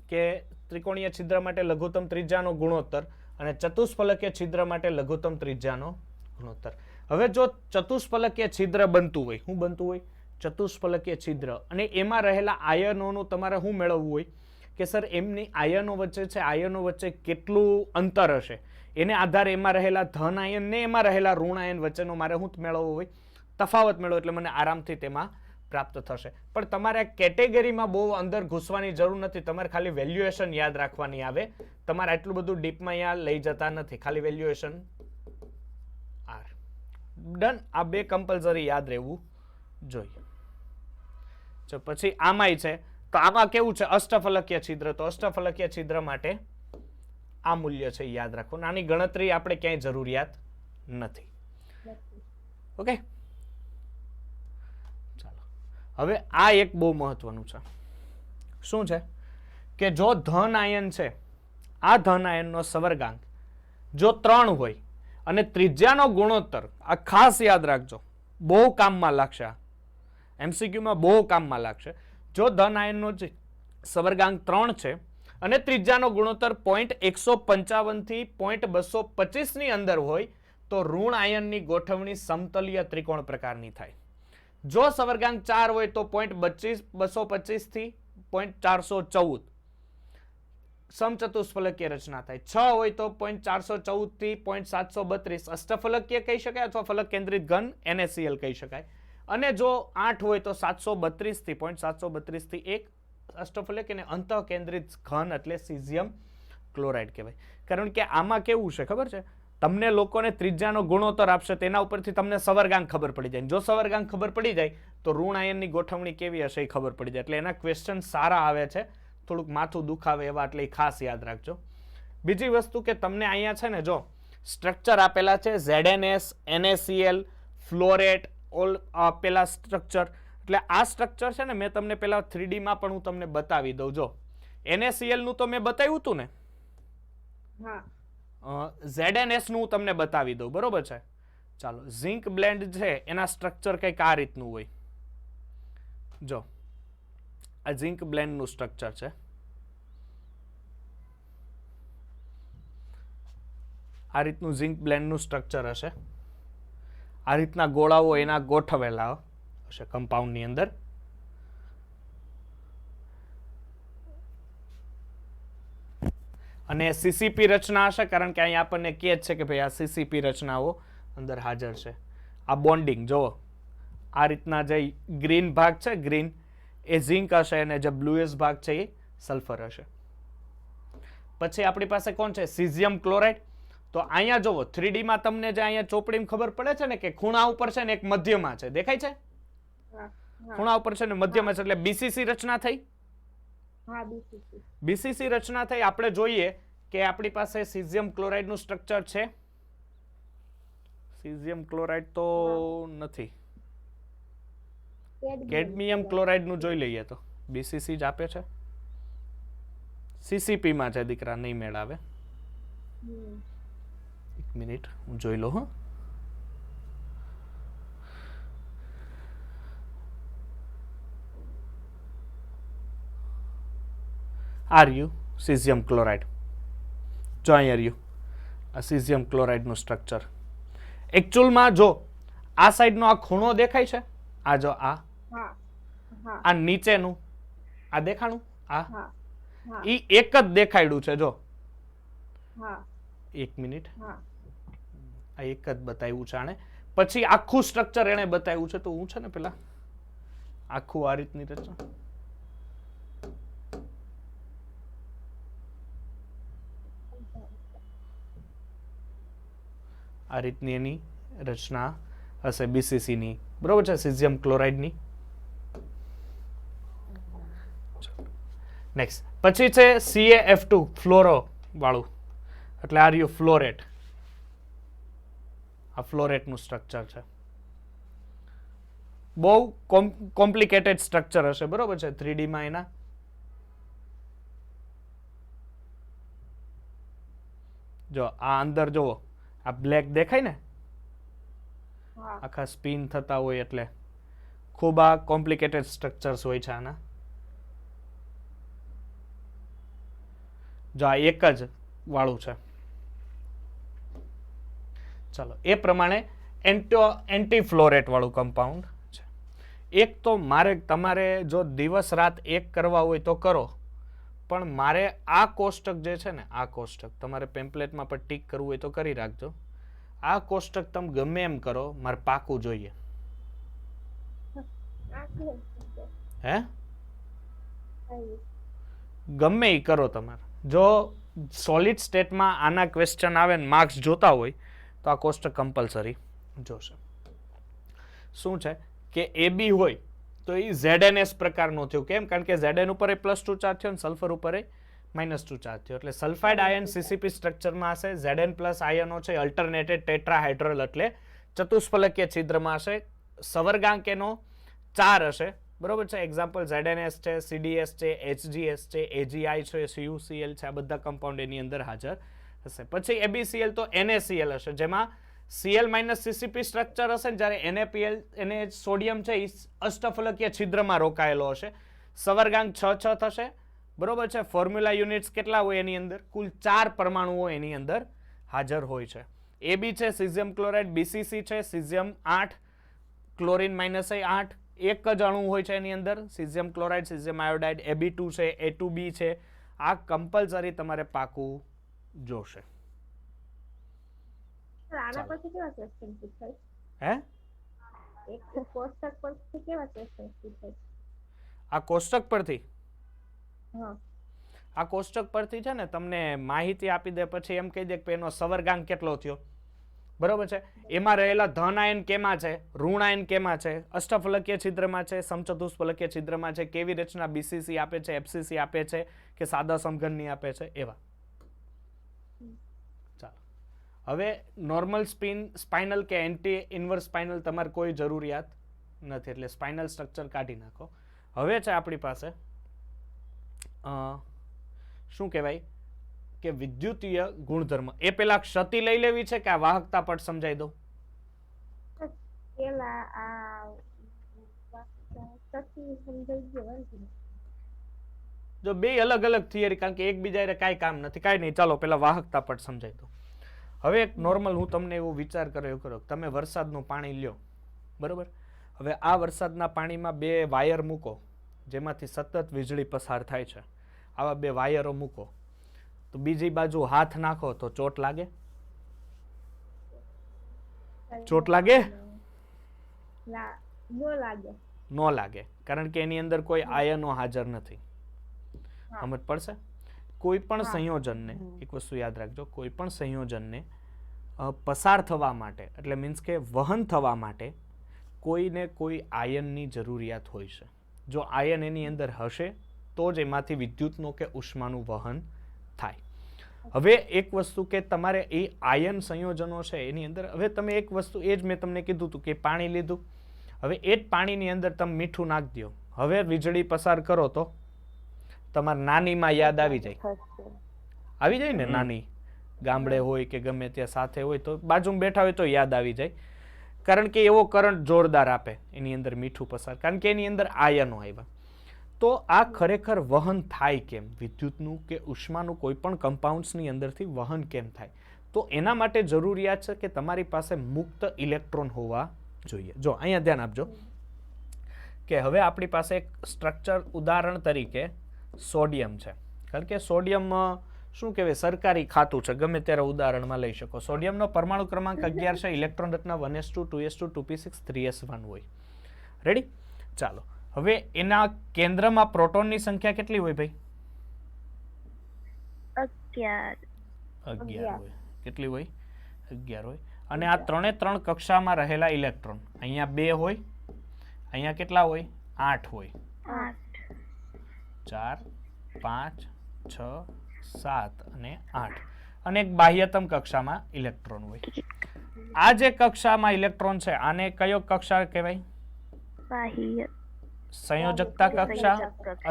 કે ત્રિકોણીય છિદ્ર માટે લઘુત્તમ ત્રિજ્યાનો ગુણોત્તર અને ચતુષ્ફલકીય છિદ્ર માટે લઘુત્તમ ત્રિજ્યાનો ગુણોત્તર. હવે જો ચતુષ્ફલકીય છિદ્ર બનતું હોય, શું બનતું હોય? ચતુષ્ફલકીય છિદ્ર, અને એમાં રહેલા આયનોનું તમારે શું મેળવવું હોય કે સર એમની આયનો વચ્ચે છે, આયનો વચ્ચે કેટલું અંતર હશે એને આધારે એમાં રહેલા ધન આયન ને એમાં રહેલા ઋણ આયન વચ્ચેનો મારે શું મેળવવો હોય? તફાવત મેળવો, એટલે મને આરામથી તેમાં પ્રાપ્ત થશે. પણ તમારે આ કેટેગરીમાં બહુ અંદર ઘૂસવાની જરૂર નથી, તમારે ખાલી વેલ્યુએશન યાદ રાખવાની આવે. તમારે આટલું બધું ડીપમાં અહીંયા લઈ જતા નથી, ખાલી વેલ્યુએશન આર. ડન. આ બે કમ્પલસરી યાદ રહેવું જોઈએ. જો પછી આમાંય છે, તો આમાં કેવું છે? અષ્ટફલકીય છિદ્ર. તો અષ્ટફલકીય છિદ્ર માટે આ મૂલ્ય છે, યાદ રાખો. આની ગણતરી આપણે ક્યાંય જરૂરિયાત નથી. ઓકે, ચાલો. હવે આ એક બહુ મહત્વનું છે. શું છે કે જો ધન આયન છે, આ ધન આયનનો સવર્ગાંક જો 3 હોય અને ત્રિજ્યાનો ગુણોત્તર, આ ખાસ યાદ રાખજો, બહુ કામમાં લાગશે. આ એમસીક્યુમાં બહુ કામમાં લાગશે. જો ધન આયનનો સવર્ગાંક 3 છે અને ત્રિજ્યાનો ગુણોત્તર 0.155 થી 0.225 ની અંદર હોય તો ઋણ આયનની ગોઠવણી સમતલીય ત્રિકોણ પ્રકારની થાય. જો સવર્ગાંક 4 હોય તો 0.225 થી 0.414 સમચતુષ્ફલકીય રચના થાય. 6 હોય તો 0.414 થી 0.732 અષ્ટફલકીય કહી શકાય અથવા ફલક કેન્દ્રિત ઘન NaCl કહી શકાય. અને જો 8 હોય તો 732 થી 0.732 થી 1 અષ્ટફલક અને અંતઃ કેન્દ્રિત ઘન એટલે સીઝિયમ ક્લોરાઇડ કહેવાય. કારણ કે આમાં કેવું છે ખબર છે, તમને લોકોને ત્રિજ્યાનો ગુણોત્તર આપશે, તેના ઉપરથી તમને સવર્ગાંક ખબર પડી જાય. જો સવર્ગાંક ખબર પડી જાય તો ઋણ આયનની ગોઠવણી કેવી હશે એ ખબર પડી જાય. એટલે એના ક્વેશ્ચન સારા આવે છે, થોડુંક માથું દુખાવે એવા, એટલે એ ખાસ યાદ રાખજો. બીજી વસ્તુ કે તમને અહીંયા છે ને જો સ્ટ્રક્ચર આપેલા છે ZnS, NaCl, ફ્લોરેટ, ઓલ પેલા સ્ટ્રક્ચર. એટલે આ સ્ટ્રક્ચર છે ને મેં તમને પેલા 3D માં પણ હું તમને બતાવી દઉં. જો NaCl નું તો મેં બતાવ્યું હતું ને, ZnS નું હું તમને બતાવી દઉં, બરોબર છે? ચાલો, ઝિંક બ્લેન્ડ છે એના સ્ટ્રક્ચર કંઈક આ રીતનું હોય. જો આ ઝિંક બ્લેન્ડ નું સ્ટ્રક્ચર છે, આ રીતનું ઝિંક બ્લેન્ડ નું સ્ટ્રક્ચર હશે. આ રીતના ગોળાઓ એના ગોઠવેલા હશે કમ્પાઉન્ડ ની અંદર. અને સીસીપી રચના હશે, કારણ કે અહીંયા આપણને કહે છે કે ભાઈ આ સીસીપી રચનાઓ અંદર હાજર છે. આ બોન્ડિંગ જો આ રીતના જે ગ્રીન ભાગ છે, ગ્રીન એ ઝિંક હશે અને જે બ્લુઇશ ભાગ છે એ સલ્ફર હશે. પછી આપણી પાસે કોણ છે? Caesium chloride. તો અહીંયા જોવો 3D માં તમને જે અહીંયા ચોપડીમાં ખબર પડે છે ને કે ખૂણા ઉપર છે ને એક મધ્યમાં છે, દેખાય છે? ખૂણા ઉપર છે ને મધ્યમાં છે, એટલે બીસીસી રચના થઈ. બીસીસી રચના થઈ. આપણે જોઈએ કે આપણી પાસે સીઝિયમ ક્લોરાઇડ નું સ્ટ્રક્ચર છે. સીઝિયમ ક્લોરાઇડ તો નથી. કેડમિયમ ક્લોરાઇડ નું જોઈ લઈએ તો બીસીસી જ આપે છે. સીસીપી માં છે દીકરા, નહીં મેળ આવે. એક મિનિટ હું જોઈ લઉં. હા, આર્યુ સીઝિયમ ક્લોરાઇડ. જો અહીં આર્યુ આ સીઝિયમ ક્લોરાઇડ નું સ્ટ્રક્ચર. એકચ્યુઅલમાં જો આ સાઈડનો આ ખૂણો દેખાય છે, આ જો આ નીચેનું આ દેખાણું, આ ઈ એક જ દેખાડ્યું છે. જો એક મિનિટ, આ એક જ બતાવ્યું છે આણે. પછી આખું સ્ટ્રક્ચર એને બતાવ્યું છે. તો હું છે ને પેલા આખું આ રીતની રચના આ રીતની એની રચના હશે બીસીસીની, બરોબર છે, સિઝિયમ ક્લોરાઇડની. નેક્સ્ટ પછી છે CaF2 ફ્લોરો વાળું, એટલે આ રહ્યું ફ્લોરેટ. આ ફ્લોરેટનું સ્ટ્રક્ચર છે. બહુ કોમ્પ્લિકેટેડ સ્ટ્રક્ચર હશે, બરોબર છે, 3D માં એના. જો આ અંદર જુઓ, આ બ્લેક દેખાય ને, હા આખા સ્પિન થતા હોય, એટલે ખૂબ આ કોમ્પ્લિકેટેડ સ્ટ્રક્ચર્સ હોય છે આના. જો આ એક જ વાળું છે. ચાલો એ પ્રમાણે એન્ટી ફ્લોરેટ વાળું કમ્પાઉન્ડ છે. એક તો તમારે જો દિવસ રાત એક કરવા હોય તો કરો, પણ મારે આ કોષ્ટક જે છે ને, આ કોષ્ટક તમારે પેમ્પલેટમાં પણ ટીક કરવું હોય તો કરી રાખજો. આ કોષ્ટક તમે ગમે એમ કરો, મારે પાકું જોઈએ. હે ગમે એ કરો તમારે. જો સોલિડ સ્ટેટમાં આના ક્વેશ્ચન આવે ને માર્ક્સ જોતા હોય તો આ કોષ્ટક કમ્પલસરી જોશે. શું છે કે AB હોય તો એ ZNS પ્રકારનો થયો. કેમ? કારણ કે ZN ઉપર એ +2 ચાર્જ થયો અને સલ્ફર ઉપર એ -2 ચાર્જ થયો, એટલે સલ્ફાઇડ આયન CCP સ્ટ્રક્ચરમાં હશે. ZN પ્લસ આયનો છે અલ્ટરનેટેડ ટેટ્રાહાઇડ્રલ, એટલે ચતુષ્ફલકીય છિદ્રમાં હશે. સવર્ગાંક એનો 4 હશે, બરોબર છે. એક્ઝામ્પલ ZNS છે, CDS છે, HGS છે, AGI છે, CuCl છે, આ બધા કમ્પાઉન્ડ એની અંદર હાજર હશે. પછી AbCl તો NaCl હશે, જેમાં Cl - CCP સ્ટ્રક્ચર હશે, જ્યારે NaPl સોડિયમ છે એ અષ્ટફલકીય છિદ્રમાં રોકાયેલો હશે. સવર્ગાંક 6 થશે, બરોબર છે. ફોર્મ્યુલા યુનિટ્સ કેટલા હોય એની અંદર? કુલ 4 પરમાણુઓ એની અંદર હાજર હોય છે. AB છે સિઝિયમ ક્લોરાઇડ, BCC છે સિઝિયમ 8, ક્લોરીન -8, એક જ અણુ હોય છે એની અંદર, caesium chloride, caesium iodide. AB2 છે, A2B છે. આ કમ્પલસરી તમારે પાકું જોશે. આના પરથી કેવા ક્વેશ્ચન પૂછાય? હે એક કોષ્ટક પરથી કેવા ક્વેશ્ચન પૂછાય? આ કોષ્ટક પરથી હા આ કોષ્ટક પરથી છે ને તમને માહિતી આપી દે, પછી એમ કહી દે કે એનો સવર્ગાંક કેટલો થયો, બરોબર છે. એમાં રહેલા ધન આયન કેમાં છે, ઋણ આયન કેમાં છે, અષ્ટફલકીય છિદ્રમાં છે, સમચતુષ્ફલકીય છિદ્રમાં છે, કેવી રચના BCC આપે છે, FCC આપે છે કે સાદા સમઘનની આપે છે, એવા. ચાલો હવે નોર્મલ સ્પાઇનલ કે એન્ટી ઇન્વર્સ સ્પાઇનલ તમારે કોઈ જરૂરિયાત નથી, એટલે સ્પાઇનલ સ્ટ્રક્ચર કાઢી નાખો. હવે છે આપણી પાસે શું કહેવાય કે વિદ્યુતીય ગુણધર્મ. એ પેલા ક્ષતિ લઈ લેવી છે કે આ વાહકતા પટ સમજાઈ દઉં? પેલા આ સખી સમજાઈ ગયો વાંધો નહીં. જો બે અલગ અલગ થિયરી, કારણ કે એકબીજા કાંઈ કામ નથી. કાંઈ નહીં, ચાલો પેલા વાહકતા પટ સમજાઈ દઉં. હવે એક નોર્મલ હું તમને એવો વિચાર કર્યો કરો, તમે વરસાદનું પાણી લ્યો, બરોબર. હવે આ વરસાદના પાણીમાં 2 વાયર મૂકો, જેમાંથી સતત વીજળી પસાર થાય છે. આવા 2 વાયરો મૂકો, તો બીજી બાજુ હાથ નાખો તો ચોટ લાગે? ચોટ લાગે? નો લાગે. નો લાગે, કારણ કે એની અંદર કોઈ આયનો હાજર નથી. સમજ પડશે? કોઈ પણ સંયોજનને, એક વસ્તુ યાદ રાખજો, કોઈ પણ સંયોજનને પસાર થવા માટે, એટલે મીન્સ કે વહન થવા માટે કોઈને કોઈ આયનની જરૂરિયાત હોય છે. જો આયન એની અંદર હશે તો જ એમાંથી વિદ્યુતનું કે ઉષ્માનું વહન થાય. હવે એક વસ્તુ કે તમારે એ આયન સંયોજનો છે એની અંદર, હવે તમે એક વસ્તુ એ જ મેં તમને કીધું હતું કે પાણી લીધું, હવે એ જ પાણીની અંદર તમે મીઠું નાખી દો, હવે વીજળી પસાર કરો તો તમારે નાનીમાં યાદ આવી જાય ને, નાની ગામડે હોય કે ગમે ત્યાં સાથે હોય તો બાજુમાં બેઠા હોય તો યાદ આવી જાય, કારણ કે એવો કરંટ જોરદાર આપે એની અંદર મીઠું પસાર, કારણ કે એની અંદર આયનો આવ્યા. તો આ ખરેખર વહન થાય કેમ? વિદ્યુતનું કે ઉષ્માનું કોઈ પણ કમ્પાઉન્ડ્સની અંદરથી વહન કેમ થાય? તો એના માટે જરૂરિયાત છે કે તમારી પાસે મુક્ત ઇલેક્ટ્રોન હોવા જોઈએ. જો અહીંયા ધ્યાન આપજો કે હવે આપણી પાસે એક સ્ટ્રક્ચર, ઉદાહરણ તરીકે સોડિયમ છે, કારણ કે સોડિયમ શું કહેવાય, સરકારી ખાતું છે, ગમે ત્યારે ઉદાહરણમાં લઈ શકો. સોડિયમનો પરમાણુ ક્રમાંક 11 છે, ઇલેક્ટ્રોન રચના 1s2 2s2 2p6 3s1 હોય. રેડી? ચાલો હવે એના કેન્દ્રમાં પ્રોટોનની સંખ્યા કેટલી હોય ભાઈ? 11. 11 હોય. કેટલી હોય? 11 હોય. અને આ ત્રણે ત્રણ કક્ષામાં રહેલા ઇલેક્ટ્રોન અહીંયા 2 હોય, અહીંયા કેટલા હોય? 8 હોય. 4 5 6 7 અને 8 અને એક બાહ્યતમ કક્ષામાં ઇલેક્ટ્રોન હોય. આ જે કક્ષામાં ઇલેક્ટ્રોન છે આને કયો કક્ષા કહેવાય? બાહ્ય સંયોજકતા કક્ષા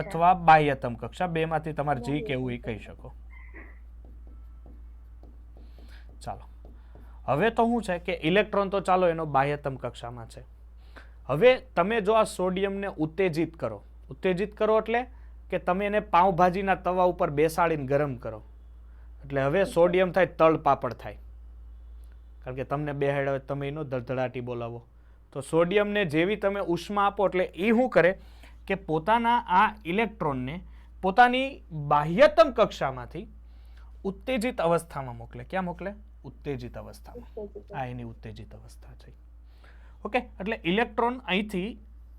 અથવા બાહ્યતમ કક્ષા, બેમાંથી તમારે જે કહેવું એ કહી શકો. ચાલો, હવે તો શું છે કે ઇલેક્ટ્રોન તો ચાલો એનો બાહ્યતમ કક્ષામાં છે. હવે તમે જો આ સોડિયમને ઉત્તેજિત કરો એટલે કે તમે એને પાઉંભાજીના તવા ઉપર બેસાડીને ગરમ કરો, એટલે હવે સોડિયમ થાય તળ પાપડ થાય. કારણ કે તમને બેહાડ્યા હોય તમે એનો ધડધડાટી બોલાવો, તો સોડિયમને જેવી તમે ઉષ્મા આપો એટલે એ શું કરે કે પોતાના આ ઇલેક્ટ્રોનને પોતાની બાહ્યતમ કક્ષામાંથી ઉત્તેજિત અવસ્થામાં મોકલે. ક્યાં મોકલે? ઉત્તેજિત અવસ્થામાં. આ એની ઉત્તેજિત અવસ્થા છે. ઓકે, એટલે ઇલેક્ટ્રોન અહીંથી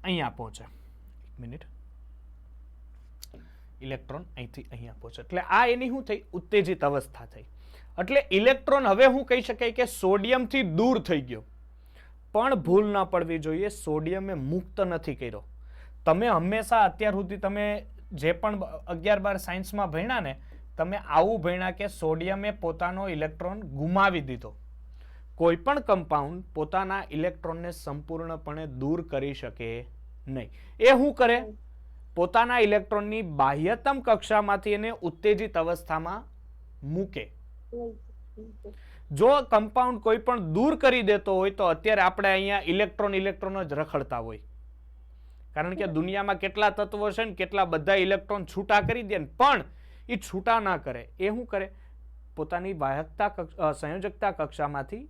અહીંયા પહોંચે. 1 મિનિટ. ઇલેક્ટ્રોન અહીંથી અહીંયા પહોંચે એટલે આ એની શું થઈ? ઉત્તેજિત અવસ્થા થઈ. એટલે ઇલેક્ટ્રોન હવે હું કહી શકાય કે સોડિયમથી દૂર થઈ ગયો. પણ ભૂલ ન પડવી જોઈએ, સોડિયમે મુક્ત નથી કર્યો. તમે હંમેશા અત્યાર સુધી તમે જે પણ 11-12 સાયન્સમાં ભણ્યા ને, તમે આવું ભણ્યા કે સોડિયમે પોતાનો ઇલેક્ટ્રોન ગુમાવી દીધો. કોઈ પણ કમ્પાઉન્ડ પોતાના ઇલેક્ટ્રોનને સંપૂર્ણપણે દૂર કરી શકે નહીં. એ શું કરે? પોતાના ઇલેક્ટ્રોનની બાહ્યતમ કક્ષામાંથી એને ઉત્તેજિત અવસ્થામાં મૂકે. જો કમ્પાઉન્ડ કોઈ પણ દૂર કરી દેતો હોય તો અત્યારે આપણે અહીંયા ઇલેક્ટ્રોન જ રખડતા હોય. કારણ કે દુનિયામાં કેટલા તત્વો છે ને કેટલા બધા ઇલેક્ટ્રોન છૂટા કરી દે, પણ એ છૂટા ના કરે. એ શું કરે? પોતાની વાહકતા સંયોજકતા કક્ષામાંથી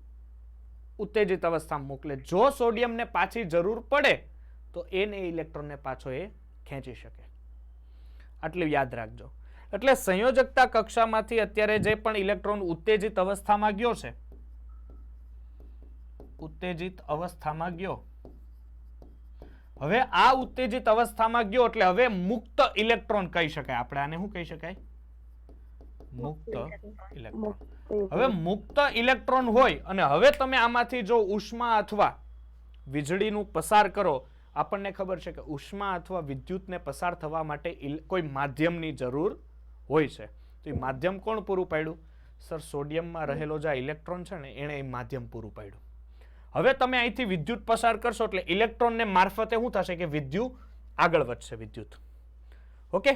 ઉત્તેજિત અવસ્થામાં મોકલે. જો સોડિયમને પાછી જરૂર પડે તો એને ઇલેક્ટ્રોનને પાછો એ ખેંચી શકે. આટલું યાદ રાખજો. એટલે સંયોજકતા કક્ષામાંથી અત્યારે જે પણ ઇલેક્ટ્રોન ઉત્તેજિત અવસ્થામાં ગયો છે, ઉત્તેજિત અવસ્થામાં ગયો, હવે આ ઉત્તેજિત અવસ્થામાં ગયો એટલે હવે મુક્ત ઇલેક્ટ્રોન કહી શકાય. આપણે આને શું કહી શકાય? મુક્ત ઇલેક્ટ્રોન. હવે મુક્ત ઇલેક્ટ્રોન હોય અને હવે તમે આમાંથી જો ઉષ્મા અથવા વીજળીનું પસાર કરો, આપણને ખબર છે કે ઉષ્મા અથવા વિદ્યુતને પસાર થવા માટે કોઈ માધ્યમની જરૂર હોય છે. તો એ માધ્યમ કોણ પૂરું પાડ્યું? સર, સોડિયમમાં રહેલો જે ઇલેક્ટ્રોન છે ને એણે એ માધ્યમ પૂરું પાડ્યું. હવે તમે અહીંથી વિદ્યુત પસાર કરશો એટલે ઇલેક્ટ્રોનને મારફતે શું થશે કે વિદ્યુત આગળ વધશે. વિદ્યુત. ઓકે,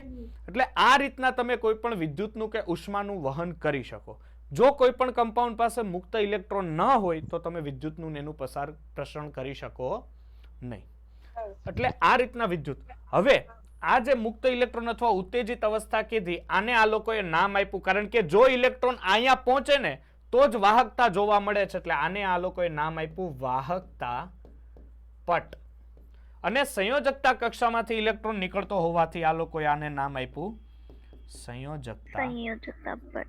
એટલે આ રીતના તમે કોઈ પણ વિદ્યુતનું કે ઉષ્માનું વહન કરી શકો. જો કોઈ પણ કમ્પાઉન્ડ પાસે મુક્ત ઇલેક્ટ્રોન ન હોય તો તમે વિદ્યુતનું એનું પ્રસરણ કરી શકો નહીં. એટલે આ રીતના વિદ્યુત. હવે આ જે મુક્ત ઇલેક્ટ્રોન અથવા ઉત્તેજિત અવસ્થા કીધી, આને આ લોકોએ નામ આપ્યું કારણ કે જો ઇલેક્ટ્રોન અહીંયા પહોંચે ને તો જ વાહકતા જોવા મળે છે. એટલે આને આ લોકોએ નામ આપ્યું વાહકતા પટ. અને સંયોજકતા કક્ષામાંથી ઇલેક્ટ્રોન નીકળતો હોવાથી આ લોકોએ આને નામ આપ્યું સંયોજકતા પટ.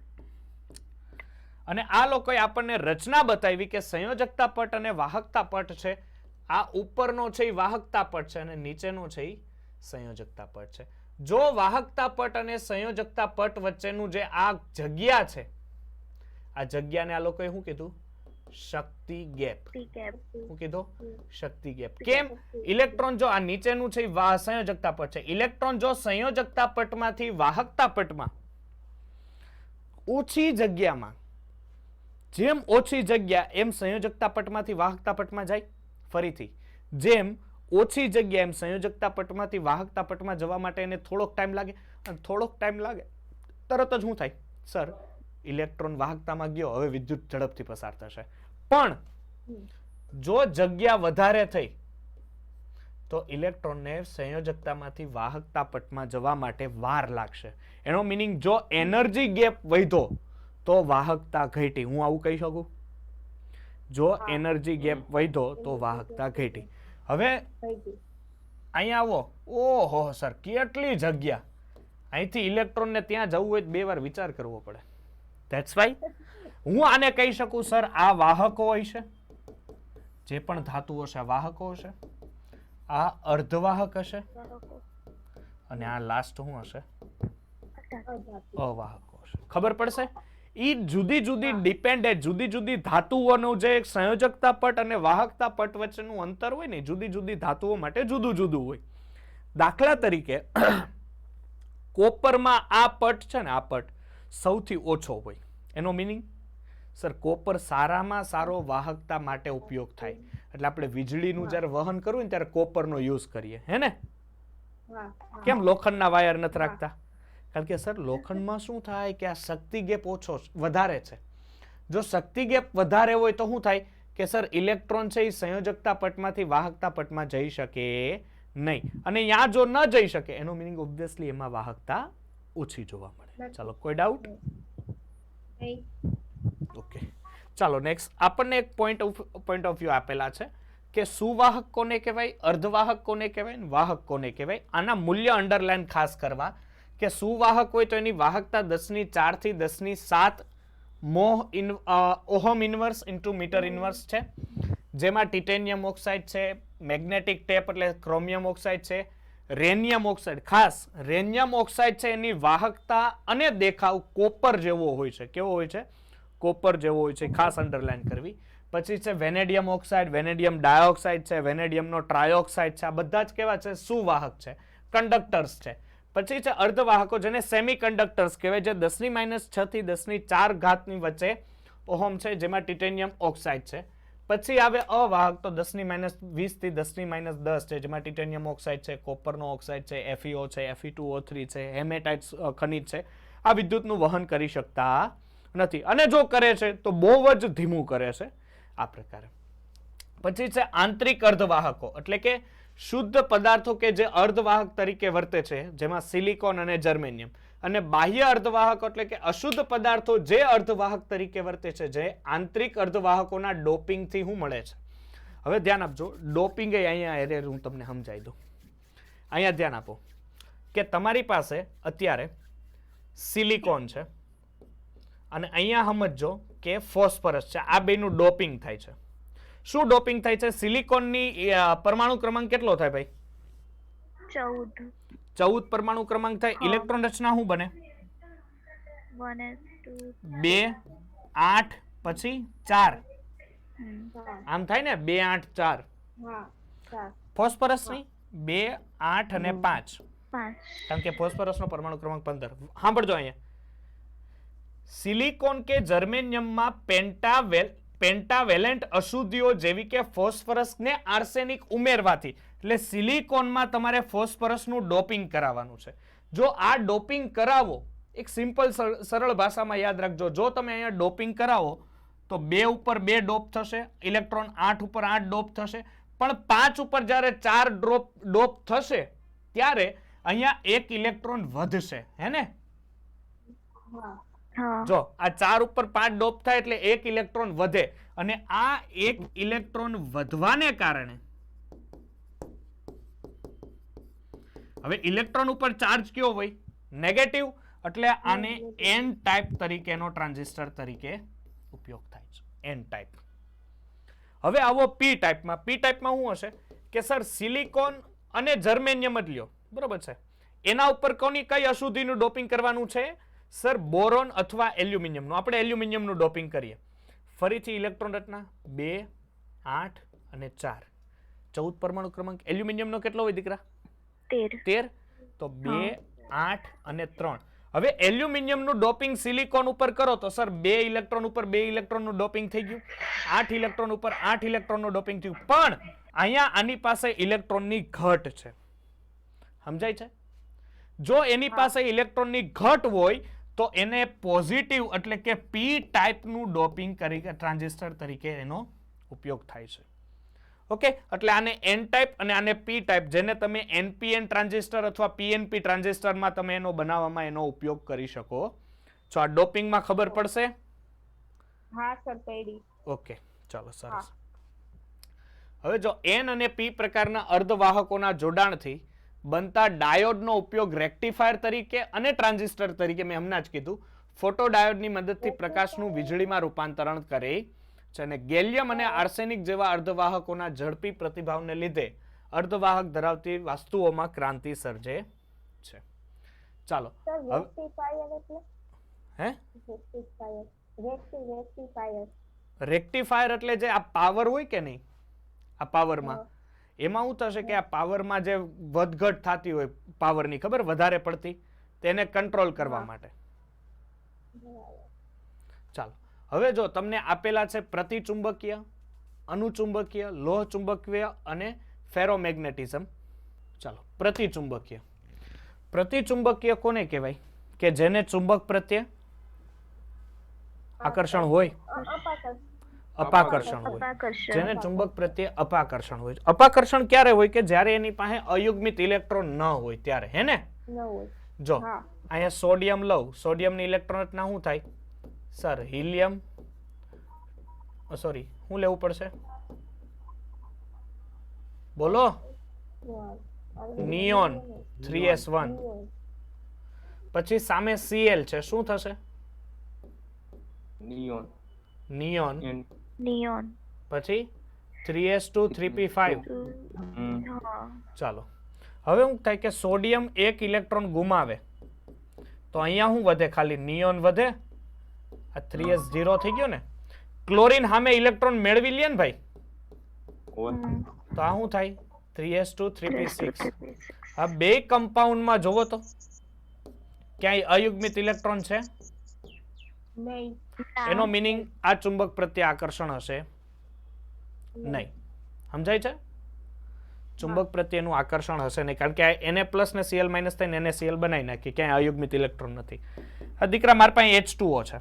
અને આ લોકોએ આપણને રચના બતાવી કે સંયોજકતા પટ અને વાહકતા પટ છે. આ ઉપરનો છે એ વાહકતા પટ છે અને નીચેનો છે એ સંયોજકતા પટ છે. જો વાહકતા પટ અને સંયોજકતા પટ વચ્ચેનું જે આ જગ્યા છે, આ જગ્યાને આ લોકોએ શું કીધું? શક્તિ ગેપ. શું કીધું? શક્તિ ગેપ. કેમ? ઇલેક્ટ્રોન જો આ નીચેનું છે એ સંયોજકતા પટ છે, ઇલેક્ટ્રોન જો સંયોજકતા પટમાંથી વાહકતા પટમાં ઓછી જગ્યામાં, જેમ ઓછી જગ્યા એમ સંયોજકતા પટમાંથી વાહકતા પટમાં જાય. ફરીથી, જેમ ઓછી જગ્યા એમ સંયોજકતા પટમાંથી વાહકતા પટમાં જવા માટે એને થોડોક ટાઈમ લાગે, અને થોડોક ટાઈમ લાગે તરત જ શું થાય? સર, ઇલેક્ટ્રોન વાહકતામાં ગયો, હવે વિદ્યુત ઝડપથી પસાર થશે. પણ જો જગ્યા વધારે થઈ તો ઇલેક્ટ્રોનને સંયોજકતામાંથી વાહકતા પટમાં જવા માટે વાર લાગશે. એનો મીનિંગ જો એનર્જી ગેપ વધ્યો તો વાહકતા ઘટી. હું આવું કહી શકું? જો એનર્જી ગેપ વધ્યો તો વાહકતા ઘટી. હવે અહીંયા આવો. ઓહો સર, કેટલી જગ્યા! અહીંથી ઇલેક્ટ્રોનને ત્યાં જવું હોય તો 2 વાર વિચાર કરવો પડે. ધેટ્સ વાય હું આને કહી શકું સર આ વાહકો હોય છે, જે પણ ધાતુઓ છે આ વાહકો હશે, આ અર્ધવાહક હશે અને આ લાસ્ટ શું હશે? અવાહકો હશે. ખબર પડશે? ઈ જુદી જુદી ડિપેન્ડેન્ટ જુદી જુદી ધાતુઓનું જે સંયોજકતા પટ અને વાહકતા પટ વચ્ચેનું અંતર હોય ને જુદી જુદી ધાતુઓ માટે જુદું જુદું હોય. દાખલા તરીકે કોપરમાં આ પટ છે ને આ પટ સૌથી ઓછો હોય. એનો મિનિંગ સર કોપર સારામાં સારો વાહકતા માટે ઉપયોગ થાય એટલે આપણે વીજળીનું જ્યારે વહન કરવું ને ત્યારે કોપરનો યુઝ કરીએ હે ને. કેમ લોખંડના વાયર નથી રાખતા? કારણ કે સર લોખંડમાં શું થાય કે આ શક્તિ ગેપ વધારે છે. જો શક્તિ ગેપ વધારે હોય તો શું થાય કે સર ઇલેક્ટ્રોન છે એ સંયોજકતા પટમાંથી વાહકતા પટમાં જઈ શકે નહીં અને ત્યાં જો ન જઈ શકે એનો મિનિંગ ઓબ્વિયસલી એમાં વાહકતા ઓછી જોવા મળે. ચાલો કોઈ ડાઉટ? ઓકે ચાલો નેક્સ્ટ આપણને એક પોઈન્ટ ઓફ વ્યૂ આપેલા છે કે સુવાહક કોને કહેવાય, અર્ધવાહક કોને કહેવાય ને વાહક કોને કહેવાય. આના મૂલ્ય અંડરલાઈન ખાસ કરવા કે સુવાહક હોય તો એની વાહકતા 10⁴ થી 10⁷ ohm inverse into metre inverse છે, જેમાં ટિટેનિયમ ઓક્સાઇડ છે, મેગ્નેટિક ટેપ એટલે ક્રોમિયમ ઓક્સાઇડ છે, રેનિયમ ઓક્સાઇડ ખાસ રેનિયમ ઓક્સાઇડ છે એની વાહકતા અને દેખાવ કોપર જેવો હોય છે. કેવો હોય છે? કોપર જેવો હોય છે. ખાસ અંડરલાઈન કરવી. પછી છે વેનેડિયમ ઓક્સાઇડ, વેનેડિયમ ડાયોક્સાઇડ છે, વેનેડિયમનો ટ્રાયોક્સાઇડ છે. આ બધા જ કેવા છે? સુવાહક છે, કન્ડક્ટર્સ છે. પછી છે અર્ધવાહકો જેને સેમી કન્ડક્ટર્સ કહેવાય, જે 10⁻⁶ થી 10⁴ ની વચ્ચે ઓહમ છે, જેમાં ટિટેનિયમ ઓક્સાઇડ છે. પછી આવે અવાહક તો 10⁻20 થી 10⁻10 છે, જેમાં ટિટેનિયમ ઓક્સાઇડ છે, કોપરનો ઓક્સાઇડ છે, FeO છે, Fe2O3 છે, હેમેટાઇટ ખનિજ છે. આ વિદ્યુતનું વહન કરી શકતા નથી અને જો કરે છે તો બહુ જ ધીમું કરે છે આ પ્રકારે. પછી છે આંતરિક અર્ધવાહકો એટલે કે શુદ્ધ પદાર્થો કે જે અર્ધવાહક તરીકે વર્તે છે, જેમાં સિલિકોન અને જર્મેનિયમ, અને બાહ્ય અર્ધવાહકો એટલે કે અશુદ્ધ પદાર્થો જે અર્ધવાહક તરીકે વર્તે છે, જે આંતરિક અર્ધવાહકોના ડોપિંગથી શું મળે છે. હવે ધ્યાન આપજો, ડોપિંગ એ અહીંયા હું તમને સમજાવી દઉં. અહીંયા ધ્યાન આપો કે તમારી પાસે અત્યારે સિલિકોન છે અને અહીંયા સમજો કે ફોસ્ફરસ છે. આ બેનું ડોપિંગ થાય છે. શું ડોપિંગ થાય છે? સિલિકોનની પરમાણુ ક્રમાંક કેટલો થાય ભાઈ? 14 પરમાણુ ક્રમાંક થાય. ઇલેક્ટ્રોન રચના શું બને? 2 8 પછી 4. આમ થાય ને 2 8 4. ફોસ્ફરસ ની 2 8 અને 5, કારણ કે ફોસ્ફરસનો પરમાણુ ક્રમાંક 15. સાંભળજો અહીંયા, સિલિકોન કે જર્મેનિયમમાં પેન્ટાવેલેન્ટ અશુદ્ધિઓ જેવી કે ફોસ્ફરસ ને આર્સેનિક ઉમેરવાથી, એટલે સિલિકોનમાં તમારે ફોસ્ફરસનું ડોપિંગ કરાવવાનું છે. જો આ ડોપિંગ કરાવો, એક સિમ્પલ સરળ ભાષામાં યાદ રાખજો, જો તમે અહીંયા ડોપિંગ કરાવો તો 2 ઉપર 2 ડોપ થશે, ઇલેક્ટ્રોન 8 ઉપર 8 ડોપ થશે, પણ 5 ઉપર જ્યારે 4 ડોપ થશે ત્યારે અહીંયા 1 ઇલેક્ટ્રોન વધશે, હે ને? જો આ 4 ઉપર 5 ડોપ થાય એટલે 1 ઇલેક્ટ્રોન વધે, અને આ 1 ઇલેક્ટ્રોન વધવાને કારણે હવે ઇલેક્ટ્રોન ઉપર ચાર્જ કયો હોય? નેગેટિવ, એટલે આને એન ટાઈપ તરીકેનો ટ્રાન્ઝિસ્ટર તરીકે ઉપયોગ થાય છે. N type. હવે આવો પી ટાઈપમાં. પી ટાઈપમાં શું હશે કે સર સિલિકોન અને જર્મેનિયમ જ લ્યો, બરોબર છે, એના ઉપર કઈ અશુદ્ધિનું ડોપિંગ કરવાનું છે? સર બોરોન અથવા એલ્યુમિનિયમનું. આપણે એલ્યુમિનિયમનું ડોપિંગ કરીએ. ફરીથી ઇલેક્ટ્રોન રચના 2 8 અને 4, 14 પરમાણુ ક્રમાંક. એલ્યુમિનિયમનો કેટલો હોય દીકરા? 13. તો 2 8 અને 3. હવે એલ્યુમિનિયમનું ડોપિંગ સિલિકોન ઉપર કરો તો સર 2 ઇલેક્ટ્રોન ઉપર 2 ઇલેક્ટ્રોનનું ડોપિંગ થઈ ગયું, 8 ઇલેક્ટ્રોન ઉપર 8 ઇલેક્ટ્રોનનું ડોપિંગ થયું. પણ અહીંયા આની પાસે ઇલેક્ટ્રોનની ઘટ છે, સમજાય છે? જો એની પાસે ઇલેક્ટ્રોનની ઘટ હોય તો એને પોઝિટિવ એટલે કે પી ટાઈપનું ડોપિંગ તરીકે ટ્રાન્ઝિસ્ટર તરીકે એનો ઉપયોગ થાય છે. ઓકે, એટલે આને એન ટાઈપ અને આને પી ટાઈપ, જેને તમે એનપીએન ટ્રાન્ઝિસ્ટર અથવા પીએનપી ટ્રાન્ઝિસ્ટરમાં તમે એનો બનાવવામાં એનો ઉપયોગ કરી શકો છો. આ ડોપિંગમાં ખબર પડશે? હા સર, પડી. ઓકે, ચાલો સરસ. હવે જો એન અને પી પ્રકારના અર્ધવાહકોના જોડાણથી બનતા ડાયોડનો ઉપયોગ રેક્ટિફાયર તરીકે અને ટ્રાન્ઝિસ્ટર તરીકે, મેં હમણાં જ કીધું, ફોટોડાયોડની મદદથી પ્રકાશનું વીજળીમાં રૂપાંતરણ કરે છે. અને ગેલિયમ અને આર્સેનિક જેવા અર્ધવાહકોના ઝડપી પ્રતિભાવને લીધે અર્ધવાહક ધરાવતી વસ્તુઓમાં ક્રાંતિ સર્જે છે. ચાલો હે રેક્ટિફાયર રેક્ટિફાયર એટલે જે આ પાવર હોય કે નહીં, આ પાવરમાં એમાં શું થશે કે આ પાવરમાં જે વધઘટ થતી હોય પાવરની ખબર વધારે પડતી તેને કંટ્રોલ કરવા માટે. ચાલો હવે જો તમને આપેલા છે પ્રતિચુંબકીય, અનુચુંબકીય, લોહ ચુંબકીય અને ફેરોમેગ્નેટિઝમ. ચાલો પ્રતિચુંબકીય. પ્રતિચુંબકીય કોને કહેવાય? કે જેને ચુંબક પ્રત્યે આકર્ષણ હોય, અપાકર્ષણ હોય. જેને ચુંબક પ્રત્યે અપાકર્ષણ હોય. અપાકર્ષણ ક્યારે હોય? કે જ્યારે એની પાસે અયુગ્મિત ઇલેક્ટ્રોન ન હોય ત્યારે, હે ને? જો અહીંયા સોડિયમ લઉં, સોડિયમની ઇલેક્ટ્રોન રચના શું થાય સર? હિલિયમ, સોરી શું લેવું પડશે? બોલો. Neon 3s1. પછી સામે Cl છે, શું થશે? Neon neon. નિયોન પછી 3s2 3p5. હા ચાલો હવે શું થાય કે સોડિયમ એક ઇલેક્ટ્રોન ગુમાવે તો અહીંયા શું વધે? ખાલી નિયોન વધે. આ 3s0 થઈ ગયો ને. ક્લોરીન સામે ઇલેક્ટ્રોન મેળવી લે ને ભાઈ, તો આ શું થાય? 3s2 3p6. આ બે કમ્પાઉન્ડમાં જોવો તો ક્યાંય અયુગ્મિત ઇલેક્ટ્રોન છે? નહીં. એનો મીનિંગ આ ચુંબક પ્રત્યે આકર્ષણ હશે નહીં. સમજાય છે? ચુંબક પ્રત્યેનું આકર્ષણ હશે નહીં, કારણ કે Na પ્લસ ને Cl માઇનસ થઈને NaCl બનાવી નાખી, ક્યાંય અયુગ્મિત ઇલેક્ટ્રોન નથી. આ દીકરા મારી પાસે H2O છે,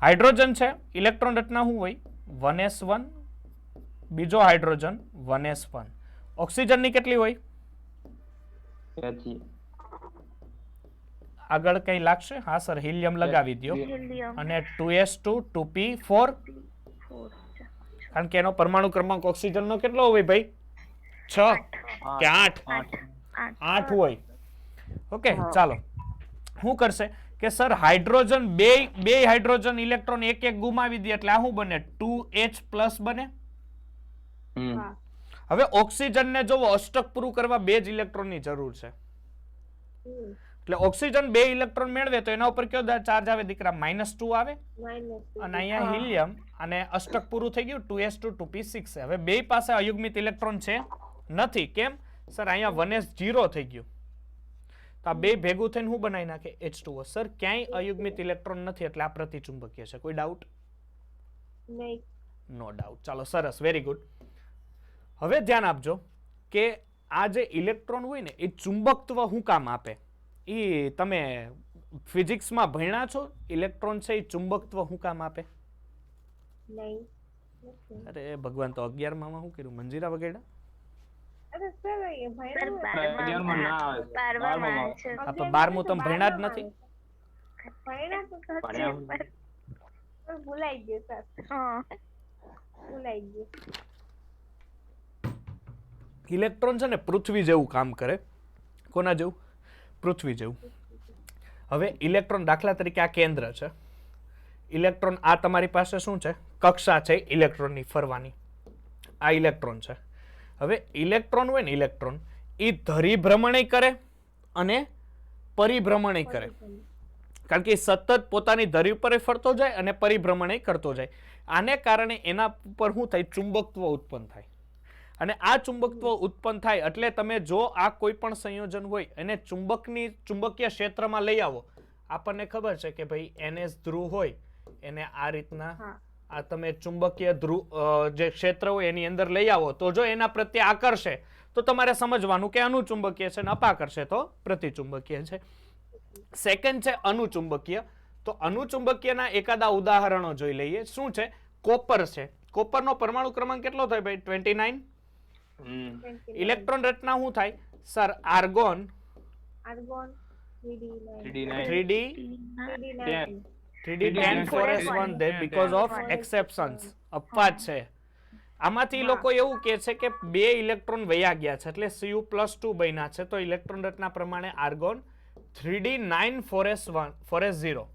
હાઇડ્રોજન છે, ઇલેક્ટ્રોન રચના શું હોય? 1s1, બીજો હાઇડ્રોજન 1s1. ઓક્સિજનની કેટલી હોય? ત્યાંથી આગળ કઈ લાગશે? હા સર, હિલિયમ લગાવી દો. હિલિયમ અને 2s2 2p4, કારણ કે એનો પરમાણુ ક્રમાંક ઓક્સિજનનો કેટલો હોય ભાઈ? 6 કે 8? 8 હોય. ઓકે ચાલો શું કરશે કે સર હાઇડ્રોજન બે હાઇડ્રોજન ઇલેક્ટ્રોન એક એક ગુમાવી દે એટલે આ શું બને? 2h પ્લસ બને. હવે ઓક્સિજનને જોવો, અષ્ટક પૂરું કરવા 2 જ ઇલેક્ટ્રોનની જરૂર છે. એટલે ઓક્સિજન 2 ઇલેક્ટ્રોન મેળવે તો એના ઉપર કયો ચાર્જ આવે દીકરા? -2 આવે. અને અહીંયા હિલિયમ અને અષ્ટક પૂરું થઈ ગયું 2s2 2p6. હવે બે પાસે અયુગ્મિત ઇલેક્ટ્રોન છે નથી. કેમ સર? અહીંયા 1s0 થઈ ગયું તો આ બે ભેગું થઈને શું બનાવી નાખે? H2O. સર ક્યાંય અયુગ્મિત ઇલેક્ટ્રોન નથી એટલે આ પ્રતિચુંબકીય છે. કોઈ ડાઉટ? No doubt. ચાલો સરસ, વેરી ગુડ. હવે ધ્યાન આપજો કે આ જે ઇલેક્ટ્રોન હોય ને એ ચુંબકત્વ શું કામ આપે? એ તમે ફિઝિક્સમાં ભણ્યા છો? ઇલેક્ટ્રોન છે એ ચુંબકત્વ શું કામ આપે? અરે ભગવાન, તો 11માં શું કર્યું? મંજીરા વગેરે. હા તો 12મું તમે ભણ્યા જ નથી. ભૂલાઈ ગયું સર, ભૂલાઈ ગયું. ઇલેક્ટ્રોન છે ને પૃથ્વી જેવું કામ કરે. કોના જેવું? પૃથ્વી જેવું. હવે ઇલેક્ટ્રોન દાખલા તરીકે આ કેન્દ્ર છે, ઇલેક્ટ્રોન આ તમારી પાસે શું છે? કક્ષા છે ઇલેક્ટ્રોનની ફરવાની. આ ઇલેક્ટ્રોન છે. હવે ઇલેક્ટ્રોન હોય ને, ઇલેક્ટ્રોન એ ધરી ભ્રમણે કરે અને પરિભ્રમણે કરે, કારણ કે સતત પોતાની ધરી ઉપર ફરતો જાય અને પરિભ્રમણે કરતો જાય. આને કારણે એના ઉપર શું થાય? ચુંબકત્વ ઉત્પન્ન થાય. અને આ ચુંબકત્વ ઉત્પન્ન થાય એટલે તમે જો આ કોઈ પણ સંયોજન હોય એને ચુંબકીય ક્ષેત્રમાં લઈ આવો. આપણને ખબર છે કે ભાઈ NS ધ્રુવ હોય એને આ રીતના આ તમે ચુંબકીય ધ્રુવ જે ક્ષેત્ર હોય એની અંદર લઈ આવો તો જો એના પ્રત્યે આકર્ષે તો તમારે સમજવાનું કે અનુચુંબકીય છે, અને અપાકર્ષે તો પ્રતિચુંબકીય છે. સેકન્ડ છે અનુચુંબકીય. તો અનુચુંબકીયના એકાદા ઉદાહરણો જોઈ લઈએ. શું છે? કોપર છે. કોપરનો પરમાણુ ક્રમાંક કેટલો થાય ભાઈ? 29. ઇલેક્ટ્રોન રચના શું થાય sir? Argon 3d10 4s1 there because of exceptions. અપવાદ છે. આમાંથી લોકો એવું કહે છે કે 2 ઇલેક્ટ્રોન વયા ગયા છે એટલે Cu+2 બન્યા છે, તો ઇલેક્ટ્રોન રચના પ્રમાણે આર્ગોન 3d9 4s0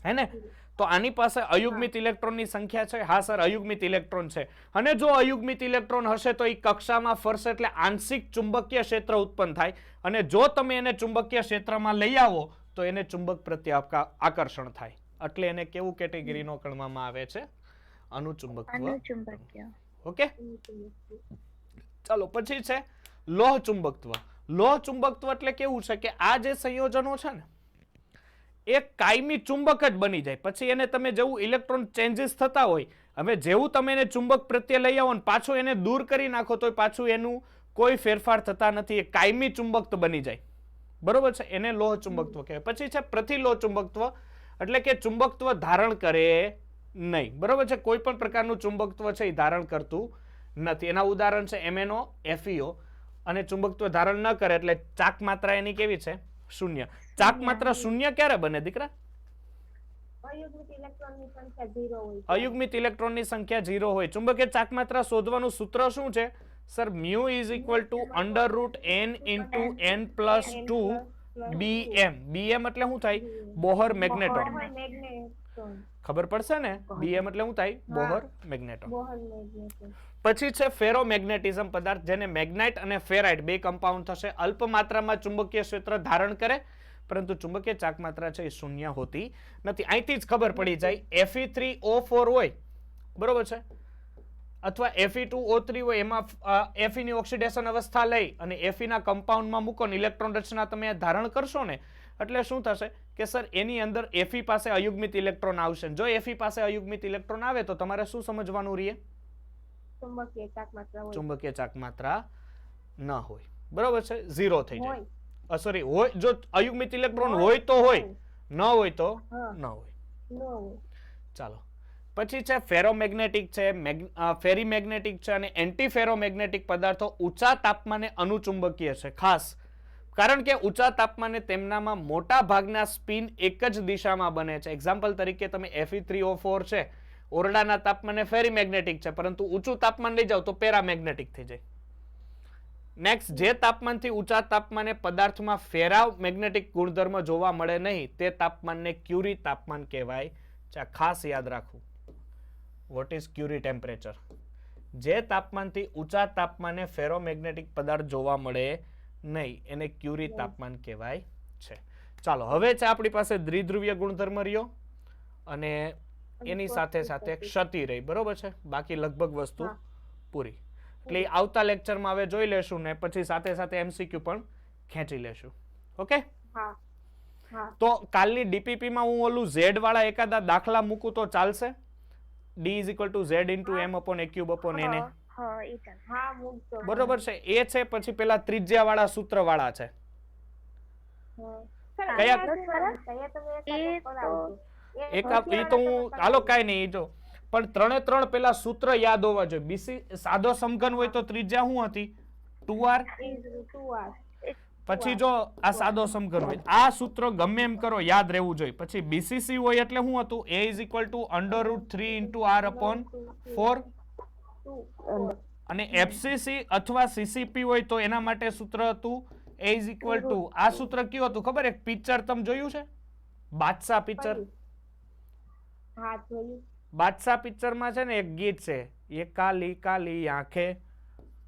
હે ને? તો આની પાસે અયુગ્મિત ઇલેક્ટ્રોનની સંખ્યા છે. હા સર, અયુગ્મિત ઇલેક્ટ્રોન છે. અને જો અયુગ્મિત ઇલેક્ટ્રોન હશે તો એ કક્ષામાં ફરશે એટલે આંશિક ચુંબકીય ક્ષેત્ર ઉત્પન્ન થાય. અને જો તમે એને ચુંબકીય ક્ષેત્રમાં લઈ આવો તો એને ચુંબક પ્રત્યે આકર્ષણ થાય, એટલે એને કેવું કેટેગરીનો ગણવામાં આવે છે? અનુચુંબકત્વ. અનુચુંબકીય. ઓકે, ચાલો પછી છે લોહ ચુંબકત્વ. લોહ ચુંબકત્વ એટલે કેવું છે કે આ જે સંયોજનો છે ને એ કાયમી ચુંબક જ બની જાય, પછી એને તમે જેવું ઇલેક્ટ્રોન ચેન્જીસ થતા હોય, હવે જેવું તમે એને ચુંબક પ્રત્યે લઈ આવો ને પાછું એને દૂર કરી નાખો તો પાછું એનું કોઈ ફેરફાર થતા નથી, એ કાયમી ચુંબક બની જાય. બરોબર છે, એને લોહ ચુંબકત્વ કહેવાય. પછી છે પ્રતિલોહ ચુંબકત્વ, એટલે કે ચુંબકત્વ ધારણ કરે નહીં. બરોબર છે, કોઈ પણ પ્રકારનું ચુંબકત્વ છે એ ધારણ કરતું નથી. એના ઉદાહરણ છે MnO, FeO. અને ચુંબકત્વ ધારણ ન કરે એટલે ચાક માત્રા એની કેવી છે? શૂન્ય. ચાક માત્રા શૂન્ય ક્યારે બને દીકરા? અયુગ્મિત ઇલેક્ટ્રોનની સંખ્યા 0 હોય. અયુગ્મિત ઇલેક્ટ્રોનની સંખ્યા 0 હોય. ચુંબકીય ચાક માત્રા શોધવાનું સૂત્ર શું છે sir? mu is equal to √n into n plus 2 bm. bm એટલે શું થાય? Bohr magneton. મેગ્નેટ્રોન. ખબર પડશે ને? bm એટલે શું થાય? Bohr magneton. Bohr magnetron. પછી છે ફેરોમેગ્નેટિઝમ પદાર્થ, જેને મેગ્નાઇટ અને ફેરાઇટ બે કમ્પાઉન્ડ થશે. અલ્પ માત્રામાં ચુંબકીય ક્ષેત્ર ધારણ કરે, પરંતુ ચુંબકીય ચાક માત્રા છે એ શૂન્ય હોતી નથી. અહીંથી જ ખબર પડી જાય Fe3O4 હોય, બરોબર છે, અથવા Fe2O3 હોય, એમાં Fe ની ઓક્સિડેશન અવસ્થા લઈ અને Fe ના કમ્પાઉન્ડમાં મૂકો ને ઇલેક્ટ્રોન રચના તમે ધારણ કરશો ને, એટલે શું થશે કે સર એની અંદર Fe પાસે અયુગ્મિત ઇલેક્ટ્રોન આવશે. જો Fe પાસે અયુગ્મિત ઇલેક્ટ્રોન આવે તો તમારે શું સમજવાનું રહે? ચુંબકીય ચાક માત્રા હોય. ચુંબકીય ચાક માત્રા ન હોય. બરોબર છે, 0 થઈ જાય. હોય. સોરી, હોય. જો અયુગ્મિત ઇલેક્ટ્રોન હોય તો હોય, ન હોય તો હા. ન હોય. ન હોય. ચાલો પછી છે ફેરોમેગ્નેટિક છે, ફેરીમેગ્નેટિક છે અને એન્ટી ફેરોમેગ્નેટિક પદાર્થો ઊંચા તાપમાને અનુચુંબકીય છે. ખાસ કારણ કે ઊંચા તાપમાને તેમનામાં મોટા ભાગના સ્પિન એક જ દિશામાં બને છે. એક્ઝામ્પલ તરીકે તમે Fe3O4 છે, ઓરડાના તાપમાને ફેરીમેગ્નેટિક છે, પરંતુ ઊંચું તાપમાન લઈ જાવ તો પેરામેગ્નેટિક થઈ જાય. નેક્સ્ટ, જે તાપમાનથી ઊંચા તાપમાને પદાર્થમાં ફેરામેગ્નેટિક ગુણધર્મ જોવા મળે નહીં તે તાપમાનને ક્યુરી તાપમાન કહેવાય છે. ખાસ યાદ રાખવું, વોટ ઇઝ ક્યુરી ટેમ્પરેચર? જે તાપમાનથી ઊંચા તાપમાને ફેરોમેગ્નેટિક પદાર્થ જોવા મળે નહીં એને ક્યુરી તાપમાન કહેવાય છે. ચાલો હવે છે આપણી પાસે દ્વિધ્રુવીય ગુણધર્મ રહ્યો અને એની સાથે સાથે ક્ષતિ રહી. બરોબર છે, બાકી લગભગ વસ્તુ પૂરી. એટલે આવતા લેક્ચરમાં હવે જોઈ લેશું ને પછી સાથે સાથે MCQ પણ ખેંચી લેશું. ઓકે, હા. હા. તો કાલની DPP માં હું ઓલું Z વાળા એકાદા દાખલા મૂકું તો ચાલશે? D is equal to Z into M upon A cube upon Na. હા, એ ચાલે. હા, મૂકજો. બરોબર છે, એ છે. પછી પેલા ત્રિજ્યા વાળા સૂત્ર વાળા છે. હા. કયા? એ તો એ તો હું હાલો કાંઈ નહીં, જો પણ 3 3 પેલા સૂત્ર યાદ હોવા જોઈએ. BC સાદો સમઘન હોય તો ત્રિજ્યા શું હતી? 2r. પછી જો આ સાદો સમઘન હોય, આ સૂત્ર ગમે એમ કરો યાદ રહેવું જોઈએ. પછી BCC હોય એટલે શું હતું? A is equal to √3 into r upon 4. અને FCC અથવા CCP હોય તો એના માટે સૂત્ર હતું A is equal to, આ સૂત્ર કયું હતું ખબર? એક પિક્ચર તમે જોયું છે, બાદશાહ પિક્ચર? હા, જોયું. બાદશાહ પિક્ચરમાં છે ને એક ગીત છે, એ કાલી કાલી આંખે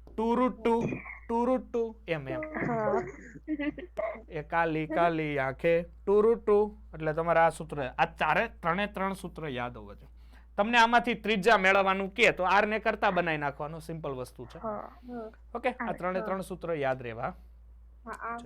ટુરુટુ ટુરુટુ, એમ એમ એ કાલી કાલી આંખે ટુરુટુ. એટલે તમારે આ સૂત્ર, આ 3 સૂત્ર યાદ હોવા જોઈએ. તમને આમાંથી ત્રિજ્યા મેળવવાનું કે તો r ને કરતા બનાવી નાખવાનો, સિમ્પલ વસ્તુ છે. ઓકે, આ 3 સૂત્ર યાદ રહેવા. હા.